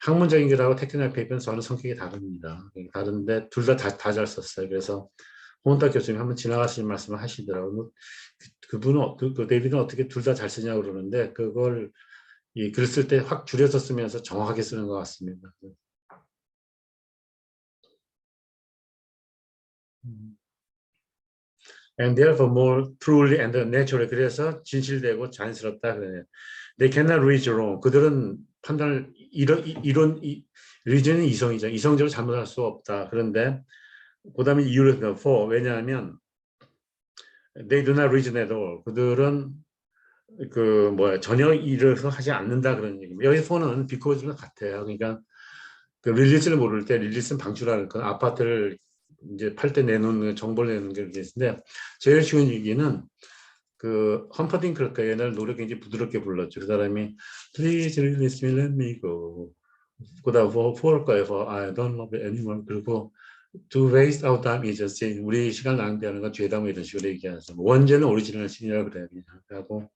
학문적인 길하고 테크니컬 페이퍼는 저는 성격이 다릅니다. 다른데 둘 다 잘 썼어요. 그래서 홍은탁 교수님 한번 지나가시는 말씀을 하시더라고요. 그분은 그 데이비드는 어떻게 둘 다 잘 쓰냐고 그러는데 그걸 이 글 쓸 때 확 줄여서 쓰면서 정확하게 쓰는 것 같습니다. And therefore more truly and naturally. 그래서 진실되고 자연스럽다 그래요. They cannot reach wrong. 그들은 판단을 이런 reason은 이성이죠. 이성적으로 잘못할 수 없다. 그런데 그다음에 이유를 for 왜냐하면 they do not reason at all. 그들은 그 뭐야 전혀 일을 하지 않는다 그런 얘기입니다. 여기 for는 because랑 같아요. 그러니까 그 릴리스를 모를 때 릴리스는 방출하는 건 아파트를 이제 팔 때 내놓는 정보를 내는 게 릴리스인데 제일 쉬운 얘기는 그 험퍼딩크가 옛날 노래 굉장히 부드럽게 불렀죠. 그 사람이 Please release me, let me go. 그다음 for 거예요. For I don't love you anymore. 그리고 To waste our time is a sin. 우리 시간 낭비하는 건 죄다 뭐 이런 식으로 얘기하죠. 원제는 오리지널 신이라고 그래요. 하고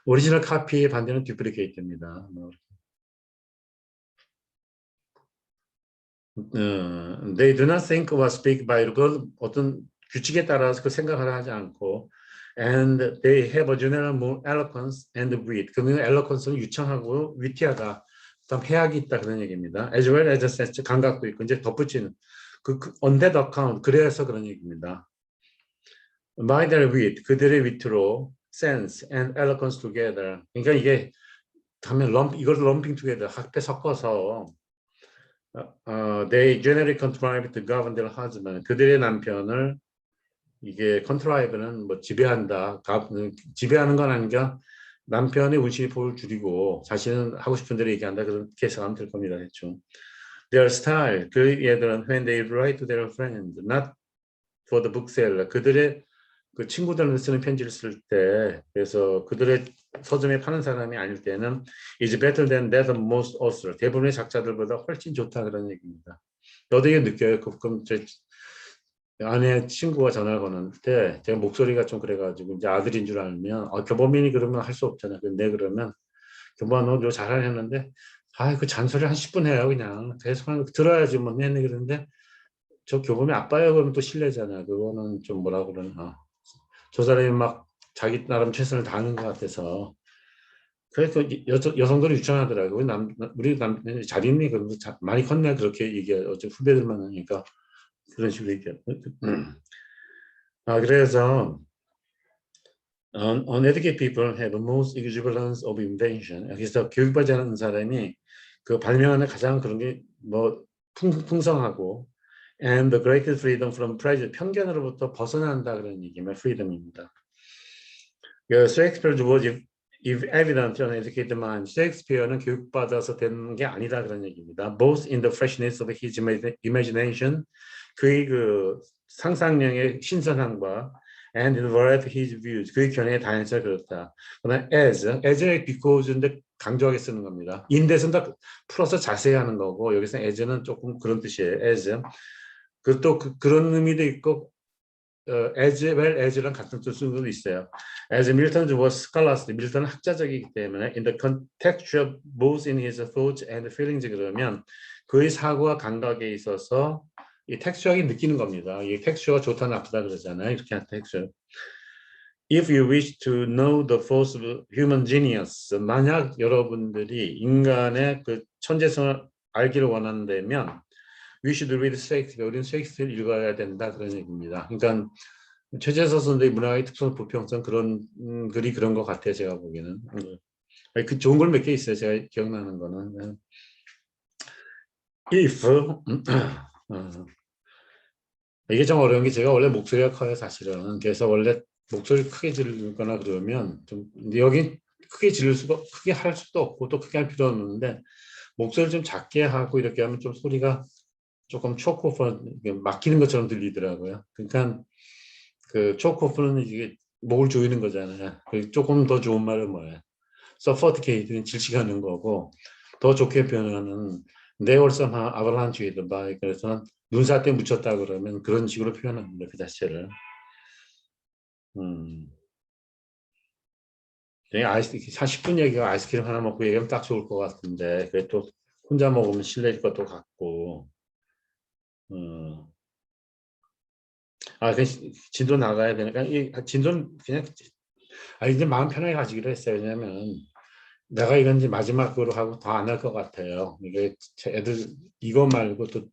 오리지널 카피의 반대는 듀플리케이트입니다. They do not think or speak by 그 어떤 규칙에 따라서 그 생각을 하지 않고 and they have a general more eloquence and wit. 그러면 eloquence는 유창하고 위티하다. 그다음 해학이 있다 그런 얘기입니다. As well as a sense 감각도 있고 이제 덧붙이는 on that account 그래서 그런 얘기입니다. By their wit 그들의 위트로 sense and eloquence together. 그러니까 이게 하면 이걸 lumping together 합해 섞어서 they generally contrive to govern their husband. 그들의 남편을 이게 contrive는 뭐 지배한다. 지배하는 건 아니라 남편의 운신의 줄이고 자신은 하고 싶은 대로 얘기한다. 그렇게 해석하면 될 겁니다. 대충. Their style. 그 얘들은 when they write to their friends, not for the bookseller. 그들의 그 친구들한테 쓰는 편지를 쓸 때, 그래서 그들의 서점에 파는 사람이 아닐 때는 is better than that of most authors. 대부분의 작자들보다 훨씬 좋다 그런 얘기입니다. 너도 이게 느껴요. 그럼 제 아내 친구가 전화 거는 때 제가 목소리가 좀 그래가지고 이제 아들인 줄 알면 교보민이 그러면 할 수 없잖아. 근데 그러면 교보아 너 잘하셨는데 그 잔소리 한 10분 해요 그냥 계속 들어야지 뭐 내내 그러는데 저 교보민 아빠예요 그러면 또 실례잖아. 그거는 좀 뭐라 그러나 저 사람이 막 자기 나름 최선을 다하는 것 같아서 그래서 여성들이 유창하더라고요. 우리 잘 있니? 그러면 많이 컸네 그렇게 얘기해. 어째 후배들만 하니까 그런 식으로 얘기해. 그래서 uneducated people have the most exuberance of invention. 그래서 교육받지 않은 사람이 그 발명하는 가장 그런 게 뭐 풍성하고 and the greatest freedom from prejudice 편견으로부터 벗어난다 그런 얘기면 freedom입니다. 셰익스피어도 was if evident on educated mind. 셰익스피어는 교육받아서 되는 게 아니다 그런 얘기입니다. Both in the freshness of his imagination, 그의 그 상상력의 신선함과 and in the variety of his views, 그의 견해의 다양성이 그렇다. 그다음 as의 because인데 강조하게 쓰는 겁니다. in대에서는 다 풀어서 자세히 하는 거고 여기서 as는 조금 그런 뜻이에요. as. 또 그런 의미도 있고 as well as랑 같은 뜻으로 있어요. As Milton was scholastic, 밀턴은 학자적이기 때문에 in the context of both in his thoughts and feelings 그러면 그의 사고와 감각에 있어서 이 텍스처하게 느끼는 겁니다. 이 텍스처가 좋다 나쁘다 그러잖아요. 이렇게 한 텍스처. If you wish to know the force of human genius, 만약 여러분들이 인간의 그 천재성을 알기를 원한다면 we should read Shakespeare. 우리는 셰익스피어를 읽어야 된다 그런 얘기입니다. 그러니까 최재서 선생의 문학의 특성 부평성 그런 글이 그런 것 같아요. 제가 보기에는. 그 좋은 걸 몇 개 있어요. 제가 기억나는 거는 if 이게 좀 어려운 게 제가 원래 목소리가 커요 사실은. 그래서 원래 목소리 크게 지르거나 그러면 좀 여기 크게 지를 수가 크게 할 수도 없고 또 크게 할 필요 없는데 목소리를 좀 작게 하고 이렇게 하면 좀 소리가 조금 초코프 막히는 것처럼 들리더라고요. 그러니까 그 초코프는 이게 목을 조이는 거잖아요. 조금 더 좋은 말은 뭐예요? suffocate는 질식하는 거고 더 좋게 표현하는 they were somehow avalanche by 그래서 눈살 때 묻혔다 그러면 그런 식으로 표현합니다. 그 자체를. 한 10분 얘기가 아이스크림 하나 먹고 얘기하면 딱 좋을 것 같은데 그게 또 혼자 먹으면 실례일 것도 같고 그 진도 나가야 되니까 이 진도는 그냥 이제 마음 편하게 가지기로 했어요. 왜냐면 내가 이건 이제 마지막으로 하고 더 안 할 것 같아요. 이게 애들 이거 말고 또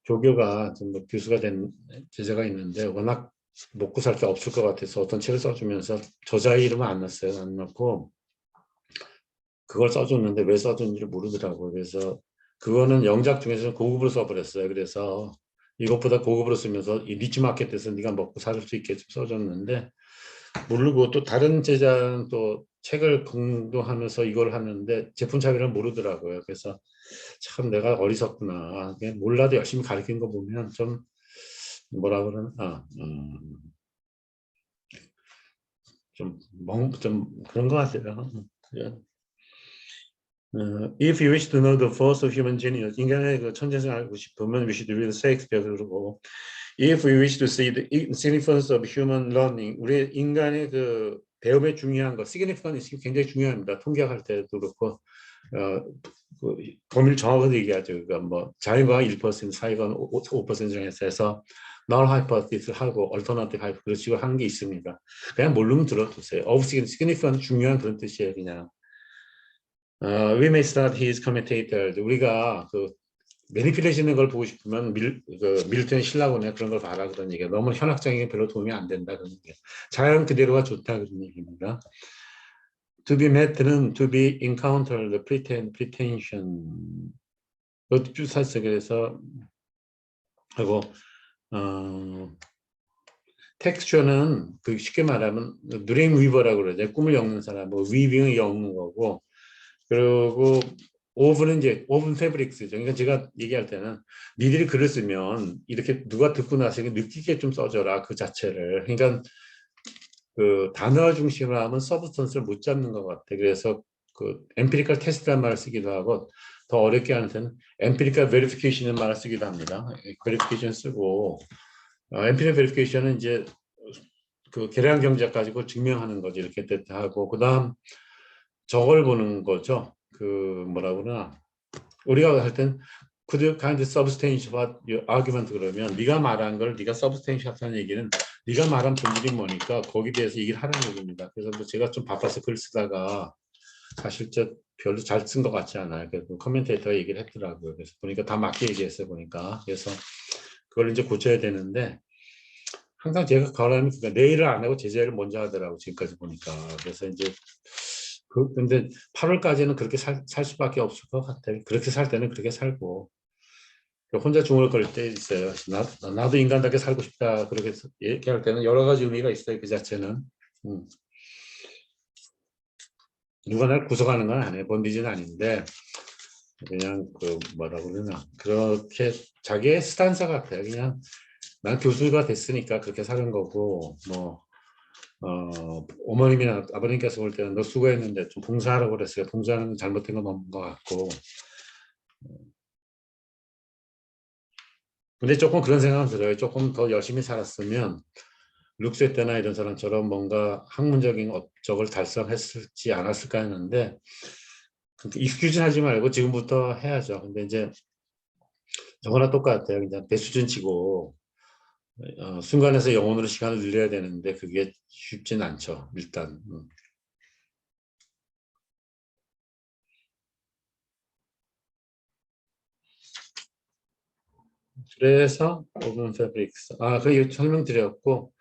조교가 좀 교수가 된 제자가 있는데 워낙 먹고 살 게 없을 것 같아서 어떤 책을 써주면서 저자의 이름은 안 넣었어요. 안 넣고 그걸 써줬는데 왜 써줬는지를 모르더라고요. 그래서 그거는 영작 중에서는 고급으로 써버렸어요. 그래서 이것보다 고급으로 쓰면서 이 니치 마켓에서 네가 먹고 살 수 있게 좀 써줬는데 모르고 또 다른 제자는 또 책을 공부하면서 이걸 하는데 제품 차별을 모르더라고요. 그래서 참 내가 어리석구나. 그냥 몰라도 열심히 가르치는 거 보면 좀 뭐라 그러나 좀 그런 것 같아요. If you wish to know the force of human genius, 인간의 그 천재성을 알고 싶으면 we should read Shakespeare. 그러고 If we wish to see the significance of human learning, 우리 인간의 그 배움의 중요한 것, significance 굉장히 중요합니다. 통계할 때도 그렇고, 그 범위를 정확하게 얘기하죠. 그러니까 뭐 자연과학 1%, 사회과학 5% 정해서 해서 null hypothesis 하고 alternative hypothesis 그런 식으로 하는 게 있습니다. 그냥 모르면 들어두세요. of significant 중요한 그런 뜻이에요, 그냥. We may start his commentators. 우리가 그 매니플레이션인 걸 보고 싶으면 밀턴의 신라곤에 그런 걸 봐라 그런 얘기야. 너무 현학적인 게 별로 도움이 안 된다 그런 얘기야. 자연 그대로가 좋다 그런 얘기입니다. To be met는 to be encountered, pretension. 그것도 샀어요. 그래서 하고 텍스처는 그 쉽게 말하면 드림 위버라고 그러죠. 꿈을 엮는 사람, 뭐 위빙을 엮는 거고. 그리고 오븐은 이제 오븐 패브릭스죠. 그러니까 제가 얘기할 때는 니들이 글을 쓰면 이렇게 누가 듣고 나서 느끼게 좀 써줘라 그 자체를. 그러니까 그 단어 중심으로 하면 서브스턴스를 못 잡는 것 같아. 그래서 그 엠피리컬 테스트란 말을 쓰기도 하고 더 어렵게 하는 데는 엠피리컬 베리피케이션이라는 말을 쓰기도 합니다. 베리피케이션 쓰고 엠피리컬 베리피케이션은 이제 그 계량 경제학 가지고 증명하는 거지 이렇게 하고 그다음 저걸 보는 거죠. 그 뭐라 그러나 우리가 할 땐 could you kind of substantiate what your argument 그러면 네가 말한 걸 네가 substantiate하는 얘기는 네가 말한 본질이 뭐니까 거기에 대해서 얘기를 하라는 얘기입니다. 그래서 뭐 제가 좀 바빠서 글 쓰다가 사실 저 별로 잘 쓴 것 같지 않아요. 그래도 커멘테이터가 얘기를 했더라고요. 그래서 보니까 다 맞게 얘기했어요 보니까. 그래서 그걸 이제 고쳐야 되는데 항상 제가 가라면 그러니까 내일을 안 하고 제재를 먼저 하더라고 지금까지 보니까. 그래서 이제 근데 8월까지는 그렇게 살 수밖에 없을 것 같아요. 그렇게 살 때는 그렇게 살고 혼자 중얼거릴 때 있어요. 나도 인간답게 살고 싶다 그렇게 얘기할 때는 여러 가지 의미가 있어요. 그 자체는 누가 날 구속하는 건 아니에요. 본디지는 아닌데 그냥 그 뭐라고 그러나 그렇게 자기의 스탄스 같아요. 그냥 난 교수가 됐으니까 그렇게 사는 거고 뭐 어머님이나 아버님께서 볼 때는 너 수고했는데 좀 봉사하라고 그랬어요. 봉사는 잘못된 건 없는 것 같고. 근데 조금 그런 생각은 들어요. 조금 더 열심히 살았으면 룩세 때나 이런 사람처럼 뭔가 학문적인 업적을 달성했을지 않았을까 했는데 익스큐즈 하지 말고 지금부터 해야죠. 근데 이제 저거나 똑같아요. 그냥 대수준 치고 순간에서 영혼으로 시간을 늘려야 되는데 그게 쉽진 않죠. 일단. 그래서 오븐 패브릭스 그 설명드렸고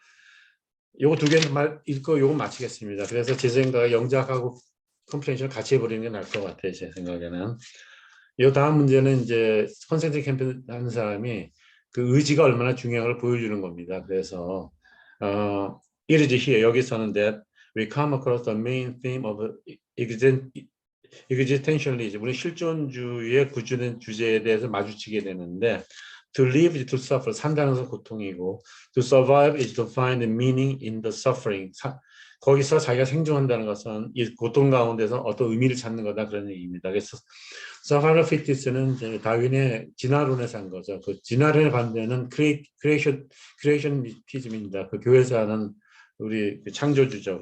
요거 두 개는 읽고 요거 마치겠습니다. 그래서 제 생각에 영작하고 컴프레hen션을 같이 해버리는 게 나을 것 같아요. 제 생각에는. 이 다음 문제는 이제 컨센트릭 캠페인 하는 사람이 그 의지가 얼마나 중요한 걸 보여주는 겁니다. 그래서 it is here 여기서는 that we come across the main theme of existentialism 우리 실존주의의 구주된 주제에 대해서 마주치게 되는데 to live is to suffer 산다는 것은 고통이고 to survive is to find meaning in the suffering 거기서 자기가 생존한다는 것은 이 고통 가운데서 어떤 의미를 찾는 거다 그런 얘기입니다. 그래서 서바이벌 피트니스는 다윈의 진화론에서 한 거죠. 그 진화론의 반대는 크리에이션니티즘입니다. 그 교회에서 하는 우리 창조주죠.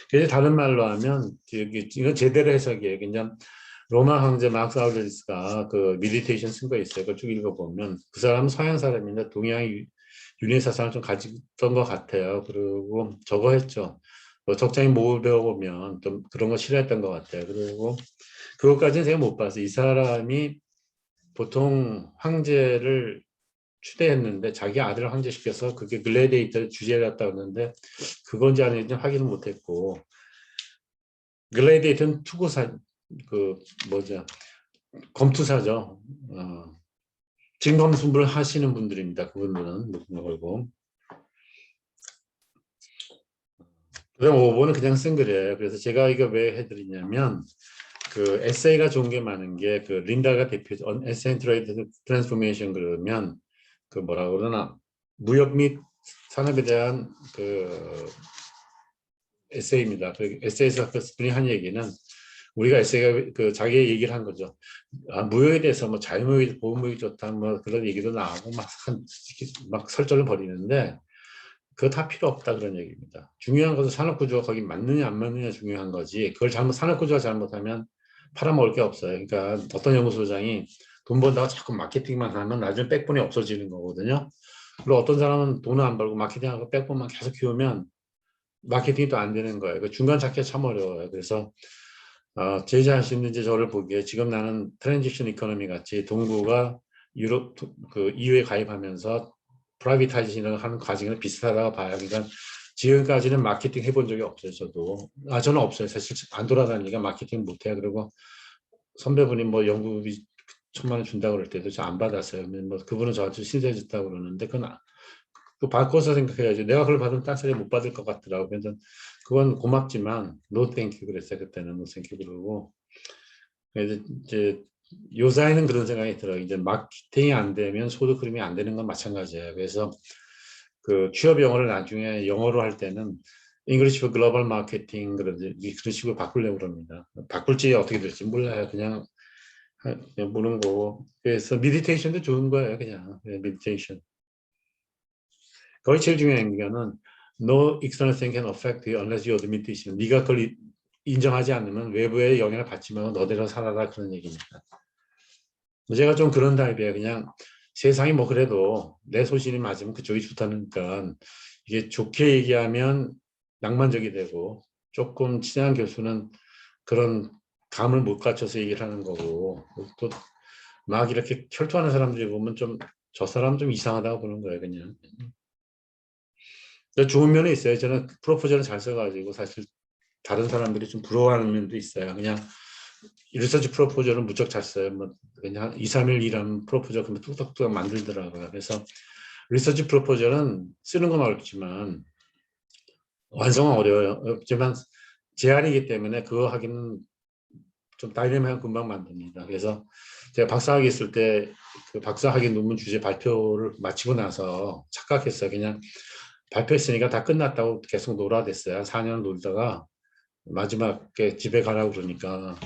그래서 다른 말로 하면 이건 제대로 해석이에요. 그냥 로마 황제 막스 아우렐리스가 그 미디테이션 쓴 거 있어요. 그걸 쭉 읽어보면 그 사람은 서양 사람인데 동양의 윤회 사상을 좀 가지던 것 같아요. 그리고 저거 했죠. 뭐 적장이 목을 배워보면 좀 그런 거 싫어했던 것 같아요. 그리고 그것까지는 제가 못 봤어요. 이 사람이 보통 황제를 추대했는데 자기 아들을 황제시켜서 그게 글래디에이터 주제였다고 하는데 그건지 아닌지 확인을 못했고 글래디에이터는 투구사 그 뭐죠 검투사죠. 진검승부를 하시는 분들입니다. 그분들은 무슨 걸고 그다음 5번은 그냥 쓴 글이에요. 그래서 제가 이거 왜 해드리냐면 그 에세이가 좋은 게 많은 게 그 린다가 대표 에세이 트레이드 트랜스포메이션 그러면 그 뭐라 그러나 무역 및 산업에 대한 그 에세이입니다. 그 에세이에서 그 분이 한 얘기는 우리가 에세이가 그 자기 얘기를 한 거죠. 아, 무역에 대해서 뭐 자유무역이 보호무역이 좋다 뭐 그런 얘기도 나오고 막 설전을 벌이는데 그거 다 필요 없다 그런 얘기입니다. 중요한 것은 산업구조가 거기 맞느냐 안 맞느냐 중요한 거지. 그걸 산업구조가 잘못하면 팔아먹을 게 없어요. 그러니까 어떤 연구소장이 돈 번다고 자꾸 마케팅만 하면 나중에 백본이 없어지는 거거든요. 그리고 어떤 사람은 돈을 안 벌고 마케팅하고 백본만 계속 키우면 마케팅이 또 안 되는 거예요. 그 중간 찾기가 참 어려워요. 그래서 제 자신은 이제 저를 보기에 지금 나는 트랜지션 이코노미 같이 동구가 유럽 그 EU에 가입하면서 프라이빗하이제이션을 하는 과정이 비슷하다고 봐요. 그러니까 지금까지는 마케팅 해본 적이 없어요. 저도 저는 없어요. 사실 안 돌아다니니까 마케팅 못해요. 그리고 선배분이 뭐 연구비 1,000만 원 준다고 그럴 때도 저 안 받았어요. 뭐 그분은 저한테 신세졌다고 그러는데 그건 그 바꿔서 생각해야지. 내가 그걸 받으면 딴 사람이 못 받을 것 같더라고. 그래서 그건 고맙지만 노 땡큐 그랬어요. 그때는 노 땡큐 그러고. 그래서 이제 요사이는 그런 생각이 들어요. 이제 마케팅이 안 되면 소득 흐름이 안 되는 건 마찬가지예요. 그래서 그 취업 영어를 나중에 영어로 할 때는 잉글리시 포 글로벌 마케팅 그런 식으로 바꾸려고 그럽니다. 바꿀지 어떻게 될지 몰라요. 그냥 보는 거고. 그래서 미디테이션도 좋은 거예요. 그냥 미디테이션. 거의 제일 중요한 거는 no external thing can affect you unless you admit it. 네가 그걸 인정하지 않으면 외부의 영향을 받지 말고 너대로 살아라 그런 얘기입니다. 제가 좀 그런 타입이에요. 그냥 세상이 뭐 그래도 내 소신이 맞으면 그쪽이 좋다니까 이게 좋게 얘기하면 낭만적이 되고 조금 친한 교수는 그런 감을 못 갖춰서 얘기를 하는 거고 또 막 이렇게 혈투하는 사람들이 보면 좀 저 사람 좀 이상하다고 보는 거예요. 그냥. 좋은 면이 있어요. 저는 프로포즈를 잘 써가지고 사실 다른 사람들이 좀 부러워하는 면도 있어요. 그냥 리서치 프로포저는 무척 잘 써요. 뭐 그냥 2, 3일 일하면 프로포저 그러면 뚝딱뚝딱 만들더라고요. 그래서 리서치 프로포저는 쓰는 건 어렵지만 완성은 어려워요. 어렵지만 제한이기 때문에 그거 하기는 좀 다이내믹하게 금방 만듭니다. 그래서 제가 박사학위 있을 때 그 박사학위 논문 주제 발표를 마치고 나서 착각했어요. 그냥 발표했으니까 다 끝났다고 계속 놀아댔어요. 한 4년 놀다가 마지막에 집에 가라고 그러니까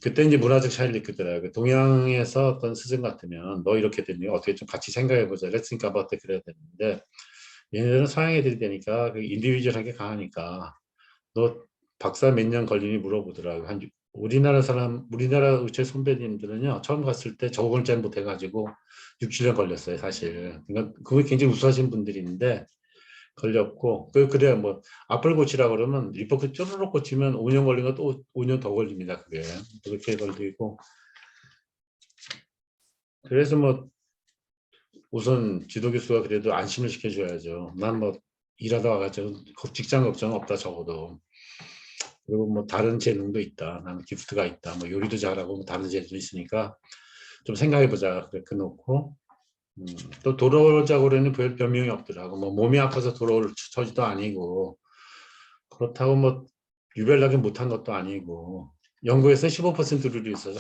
그때 이제 문화적 차이를 느끼더라고요. 동양에서 어떤 스승 같으면 너 이렇게 되니 어떻게 좀 같이 생각해보자. Let's think about it 그래야 되는데 얘네들은 서양 애들이 되니까 그 인디비주얼하게 강하니까 너 박사 몇 년 걸리니 물어보더라고요. 우리나라 의체 선배님들은요 처음 갔을 때 적응을 잘 못해가지고 6, 7년 걸렸어요 사실. 그러니까 그게 굉장히 우수하신 분들인데 걸렸고 그래야 뭐 앞을 고치라 그러면 리포트 쪼르륵 고치면 5년 걸린 거 또 5년 더 걸립니다. 그게 그렇게 걸리고 그래서 뭐 우선 지도 교수가 그래도 안심을 시켜줘야죠. 난 뭐 일하다 와가지고 직장 걱정 없다 적어도. 그리고 뭐 다른 재능도 있다. 나는 기프트가 있다. 뭐 요리도 잘하고 뭐 다른 재능도 있으니까 좀 생각해보자. 그렇게 놓고 또 돌아오자고 그러는 별 변명이 없더라고. 뭐 몸이 아파서 돌아올 처지도 아니고 그렇다고 뭐 유별나게 못한 것도 아니고 연구에서 15% 룰이 있어서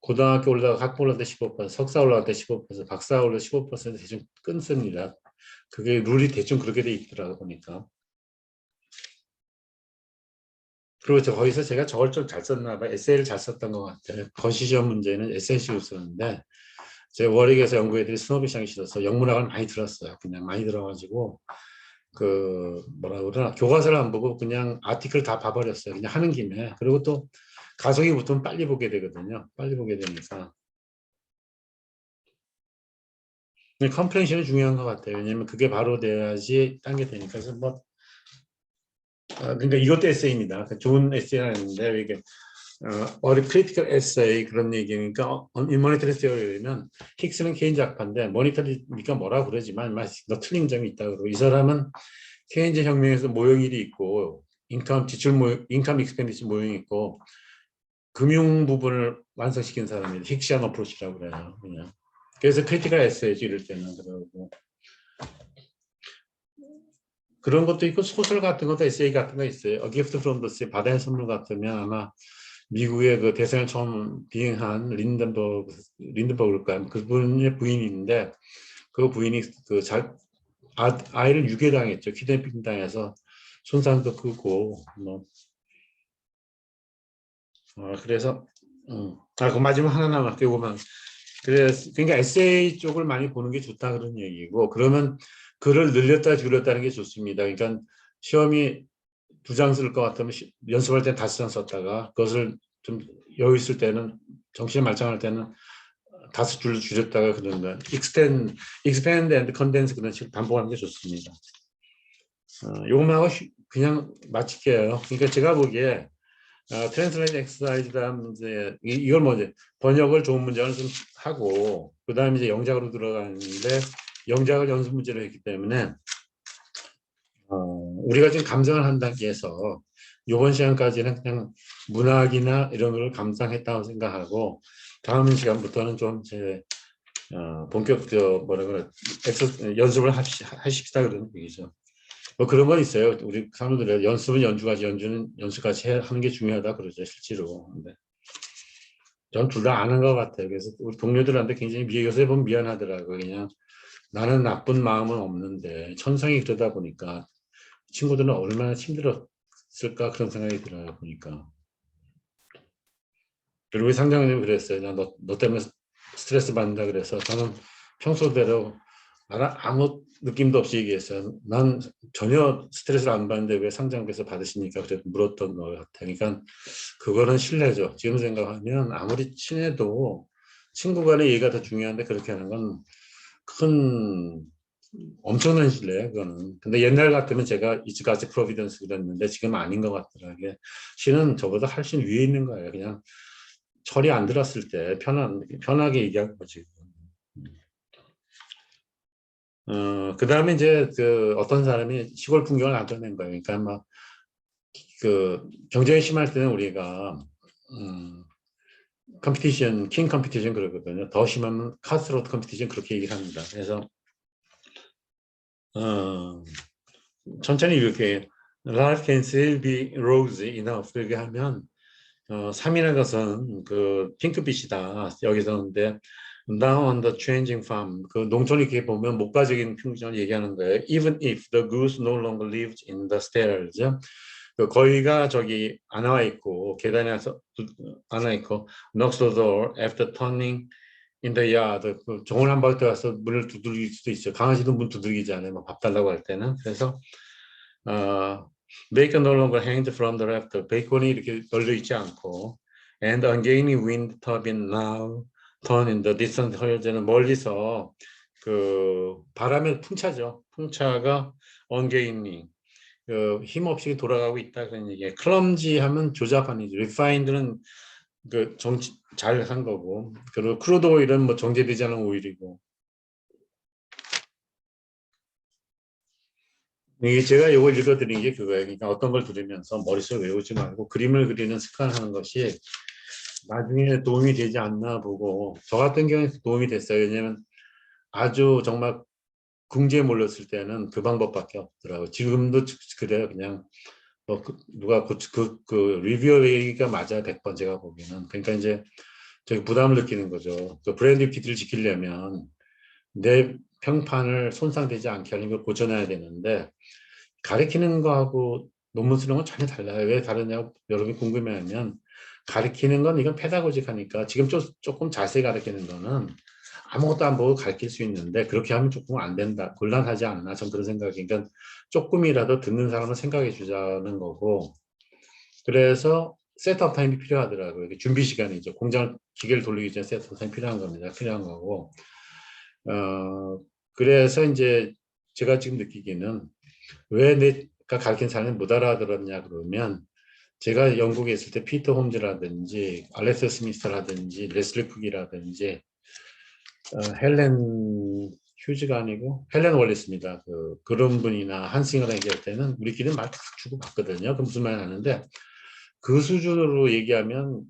고등학교 올라가 학부 올라갈 때 15%, 석사 올라갈 때 15%, 박사 올라갈 때 15% 대충 끊습니다. 그게 룰이 대충 그렇게 돼 있더라고 보니까. 그리고 거기서 제가 저걸 좀 잘 썼나 봐. 에세이를 잘 썼던 것 같아요. 거시시험 문제는 에세이식으로 썼는데 제 워릭에서 연구 애들이 스노비샹이 싫어서 영문학을 많이 들었어요. 그냥 많이 들어가지고 그 뭐라 그러나 교과서를 안 보고 그냥 아티클 다 봐버렸어요. 그냥 하는 김에. 그리고 또 가속이 붙으면 빨리 보게 되거든요. 빨리 보게 되니까. 컴프레hension이 중요한 것 같아요. 왜냐면 그게 바로 돼야지 딴 게 되니까. 그래서 뭐 그러니까 이것도 에세이입니다. 좋은 에세이는 아닌데 이게 어리 크리티컬 에세이 그런 얘기니까 인모니터리 테오리면 힉스는 케인즈 학파인데 모니터리니까 뭐라 그러지만 너 틀린 점이 있다 그러고 이 사람은 케인즈 혁명에서 모형일이 있고 인컴 지출 모형, 인컴 익스펜디처 모형이 있고 금융 부분을 완성시킨 사람이 힉시안 어프로치라고 그래요. 그냥. 그래서 크리티컬 에세이지 이럴 때는 그러고 그런 것도 있고 소설 같은 것도 에세이 같은 거 있어요. A Gift from the Sea, 바다의 선물 같으면 아마 미국의 그 대선을 처음 비행한 린든버그일까요? 그분의 부인인데 그 부인이 아이를 유괴당했죠. 키드내핑 당해서 손상도 크고 뭐 그래서 그 마지막 하나 남았게 보면 그래서 그러니까 에세이 쪽을 많이 보는 게 좋다 그런 얘기고 그러면 글을 늘렸다 줄였다는 게 좋습니다. 그러니까 시험이 2장 쓸 것 같으면 연습할 때는 5장 썼다가 그것을 좀 여유 있을 때는 정신이 말짱할 때는 5줄 줄였다가 그런 거 expand and condense 그런 식으로 반복하는 게 좋습니다. 요것만 하고 그냥 마칠게요. 그러니까 제가 보기에 트랜스레이트 엑서사이즈다 이제 이걸 먼저 번역을 좋은 문장을 좀 하고 그다음에 이제 영작으로 들어가는데 영작을 연습 문제로 했기 때문에 우리가 지금 감상을 한 단계에서 이번 시간까지는 그냥 문학이나 이런 걸 감상했다고 생각하고 다음 시간부터는 좀 제 본격 뭐라 그래 연습을 하십시다 그런 얘기죠. 뭐 그런 건 있어요. 우리 사람들이 연습은 연주같이 연주는 연습같이 하는 게 중요하다 그러죠 실제로. 근데 전 둘 다 아는 것 같아요. 그래서 우리 동료들한테 굉장히 요새 보면 미안하더라고요. 그냥 나는 나쁜 마음은 없는데 천성이 그러다 보니까 친구들은 얼마나 힘들었을까 그런 생각이 들어요 보니까. 그리고 우리 상장님 그랬어요. 너 때문에 스트레스 받는다 그래서 저는 평소대로 아무 느낌도 없이 얘기했어요. 난 전혀 스트레스를 안 받는데 왜 상장께서 받으십니까? 그래서 물었던 것 같아요. 그러니까 그거는 신뢰죠. 지금 생각하면 아무리 친해도 친구 간의 얘기가 더 중요한데 그렇게 하는 건 큰 엄청난 신뢰예요. 그거는. 근데 옛날 같으면 제가 이즈가치 프로비던스 그랬는데 지금 아닌 것 같더라고요. 신은 저보다 훨씬 위에 있는 거예요. 그냥 철이 안 들었을 때 편하게 얘기한 거지. 그 다음에 이제 어떤 사람이 시골 풍경을 나타낸 거예요. 그러니까 막 경쟁이 심할 때는 우리가 컴피티션, 킹 컴피티션 그러거든요. 더 심하면 카스로트 컴피티션 그렇게 얘기를 합니다. 그래서 천천히 이렇게 Life can still be rosy enough 그렇게 하면 3이라는 것은 핑크빛이다. 여기서는데 Now on the changing farm 그 농촌 이렇게 보면 목가적인 풍경을 얘기하는 거예요. Even if the goose no longer lives in the stairs 그 거위가 저기 안 나와 있고 계단에 안 나와 있고 knocks the door after turning in the yard 그 정원 한 바퀴 와서 문을 두들길 수도 있어요. 강아지도 문 두들기잖아요. 밥 달라고 할 때는 그래서 bacon no longer hanged from the rafter 베이컨이 이렇게 널려 있지 않고 and ungainly wind turbine now turn in the distant horizon 멀리서 바람의 풍차죠. 풍차가 ungainly 힘없이 돌아가고 있다 그런 얘기예요. 클럼지 하면 조잡한 이죠. 리파인드는 잘한 거고 그리고 크루드 오일은 뭐 정제되지 않은 오일이고 이게 제가 이걸 읽어드린 게 그거예요. 그러니까 어떤 걸 들으면서 머릿속에 외우지 말고 그림을 그리는 습관하는 것이 나중에 도움이 되지 않나 보고 저 같은 경우에 도움이 됐어요. 왜냐하면 아주 정말 궁지에 몰렸을 때는 그 방법밖에 없더라고요. 지금도 그래요. 그냥 누가 리뷰어 얘기가 맞아요. 100번 제가 보기에는. 그러니까 이제 저기 부담을 느끼는 거죠. 브랜드 이퀴티를 지키려면 내 평판을 손상되지 않게 하려면 걸 고쳐놔야 되는데 가르치는 거하고 논문 쓰는 건 전혀 달라요. 왜 다르냐고 여러분이 궁금해하면 가르치는 건 이건 페다고직하니까 지금 조금 자세히 가르치는 거는 아무것도 안 보고 가르칠 수 있는데 그렇게 하면 조금 안 된다. 곤란하지 않나. 전 그런 생각이. 그러니까 조금이라도 듣는 사람을 생각해 주자는 거고 그래서 셋업 타임이 필요하더라고요. 준비 시간이죠. 공장 기계를 돌리기 전에 셋업 타임이 필요한 겁니다. 필요한 거고 그래서 이제 제가 지금 느끼기는 왜 내가 가르친 사람이 못 알아들었냐 그러면 제가 영국에 있을 때 피터 홈즈라든지 알렉스 스미스라든지 레슬리 쿡이라든지 헬렌 휴즈가 아니고 헬렌 월리스입니다. 그런 분이나 한싱어랑 얘기할 때는 우리끼리 말 딱 주고 받거든요. 그 무슨 말 하는데 그 수준으로 얘기하면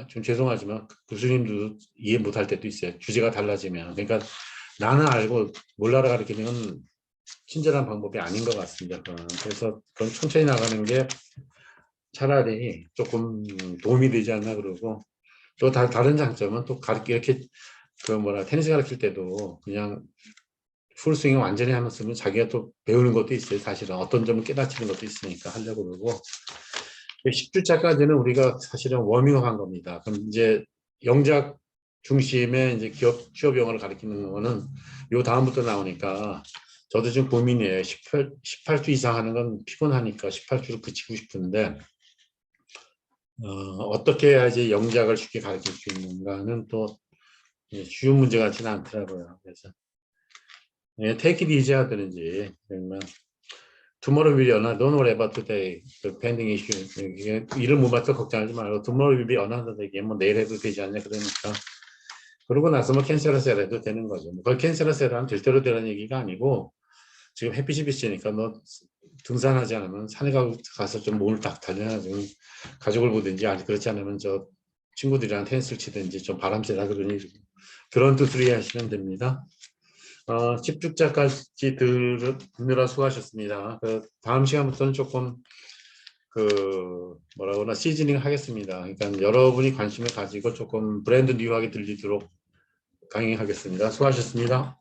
좀 죄송하지만 교수님도 이해 못할 때도 있어요. 주제가 달라지면. 그러니까 나는 알고 몰라라 가르치는 건 친절한 방법이 아닌 것 같습니다. 그래서 그건 천천히 나가는 게 차라리 조금 도움이 되지 않나 그러고 또 다른 장점은 또 이렇게 그 뭐라 테니스 가르칠 때도 그냥 풀스윙을 완전히 하면서 자기가 또 배우는 것도 있어요. 사실은 어떤 점을 깨닫치는 것도 있으니까 하려고 그러고 10주차까지는 우리가 사실은 워밍업 한 겁니다. 그럼 이제 영작 중심의 이제 취업 영어를 가르치는 거는 요 다음부터 나오니까 저도 지금 고민이에요. 18주 이상 하는 건 피곤하니까 18주로 그치고 싶은데 어떻게 해야지 영작을 쉽게 가르칠 수 있는가는 또 쉬운 문제 같지는 않더라고요. 그래서 take it easy 하든지 그러면 tomorrow will be another, don't worry about today, the pending issue. 일을 못 맞춰 걱정하지 말고 tomorrow will be another day. 뭐 내일 해도 되지 않냐 그러니까 그러고 나서 뭐 캔슬하세요 해도 되는 거죠. 그걸 캔슬하세요 하면 될 대로 되라는 얘기가 아니고 지금 햇빛이 비치니까 너 등산하지 않으면 산에 가서 좀 몸을 딱 단련하지 가족을 보든지 아니 그렇지 않으면 저 친구들이랑 테니스를 치든지 좀 바람 쐬라 그러니 그런 뜻으로 이해하시면 됩니다. 10주짜까지 듣느라 수고하셨습니다. 다음 시간부터는 조금 뭐라 그러나 시즈닝 하겠습니다. 그러니까 여러분이 관심을 가지고 조금 브랜드 뉴하게 들리도록 강의하겠습니다. 수고하셨습니다.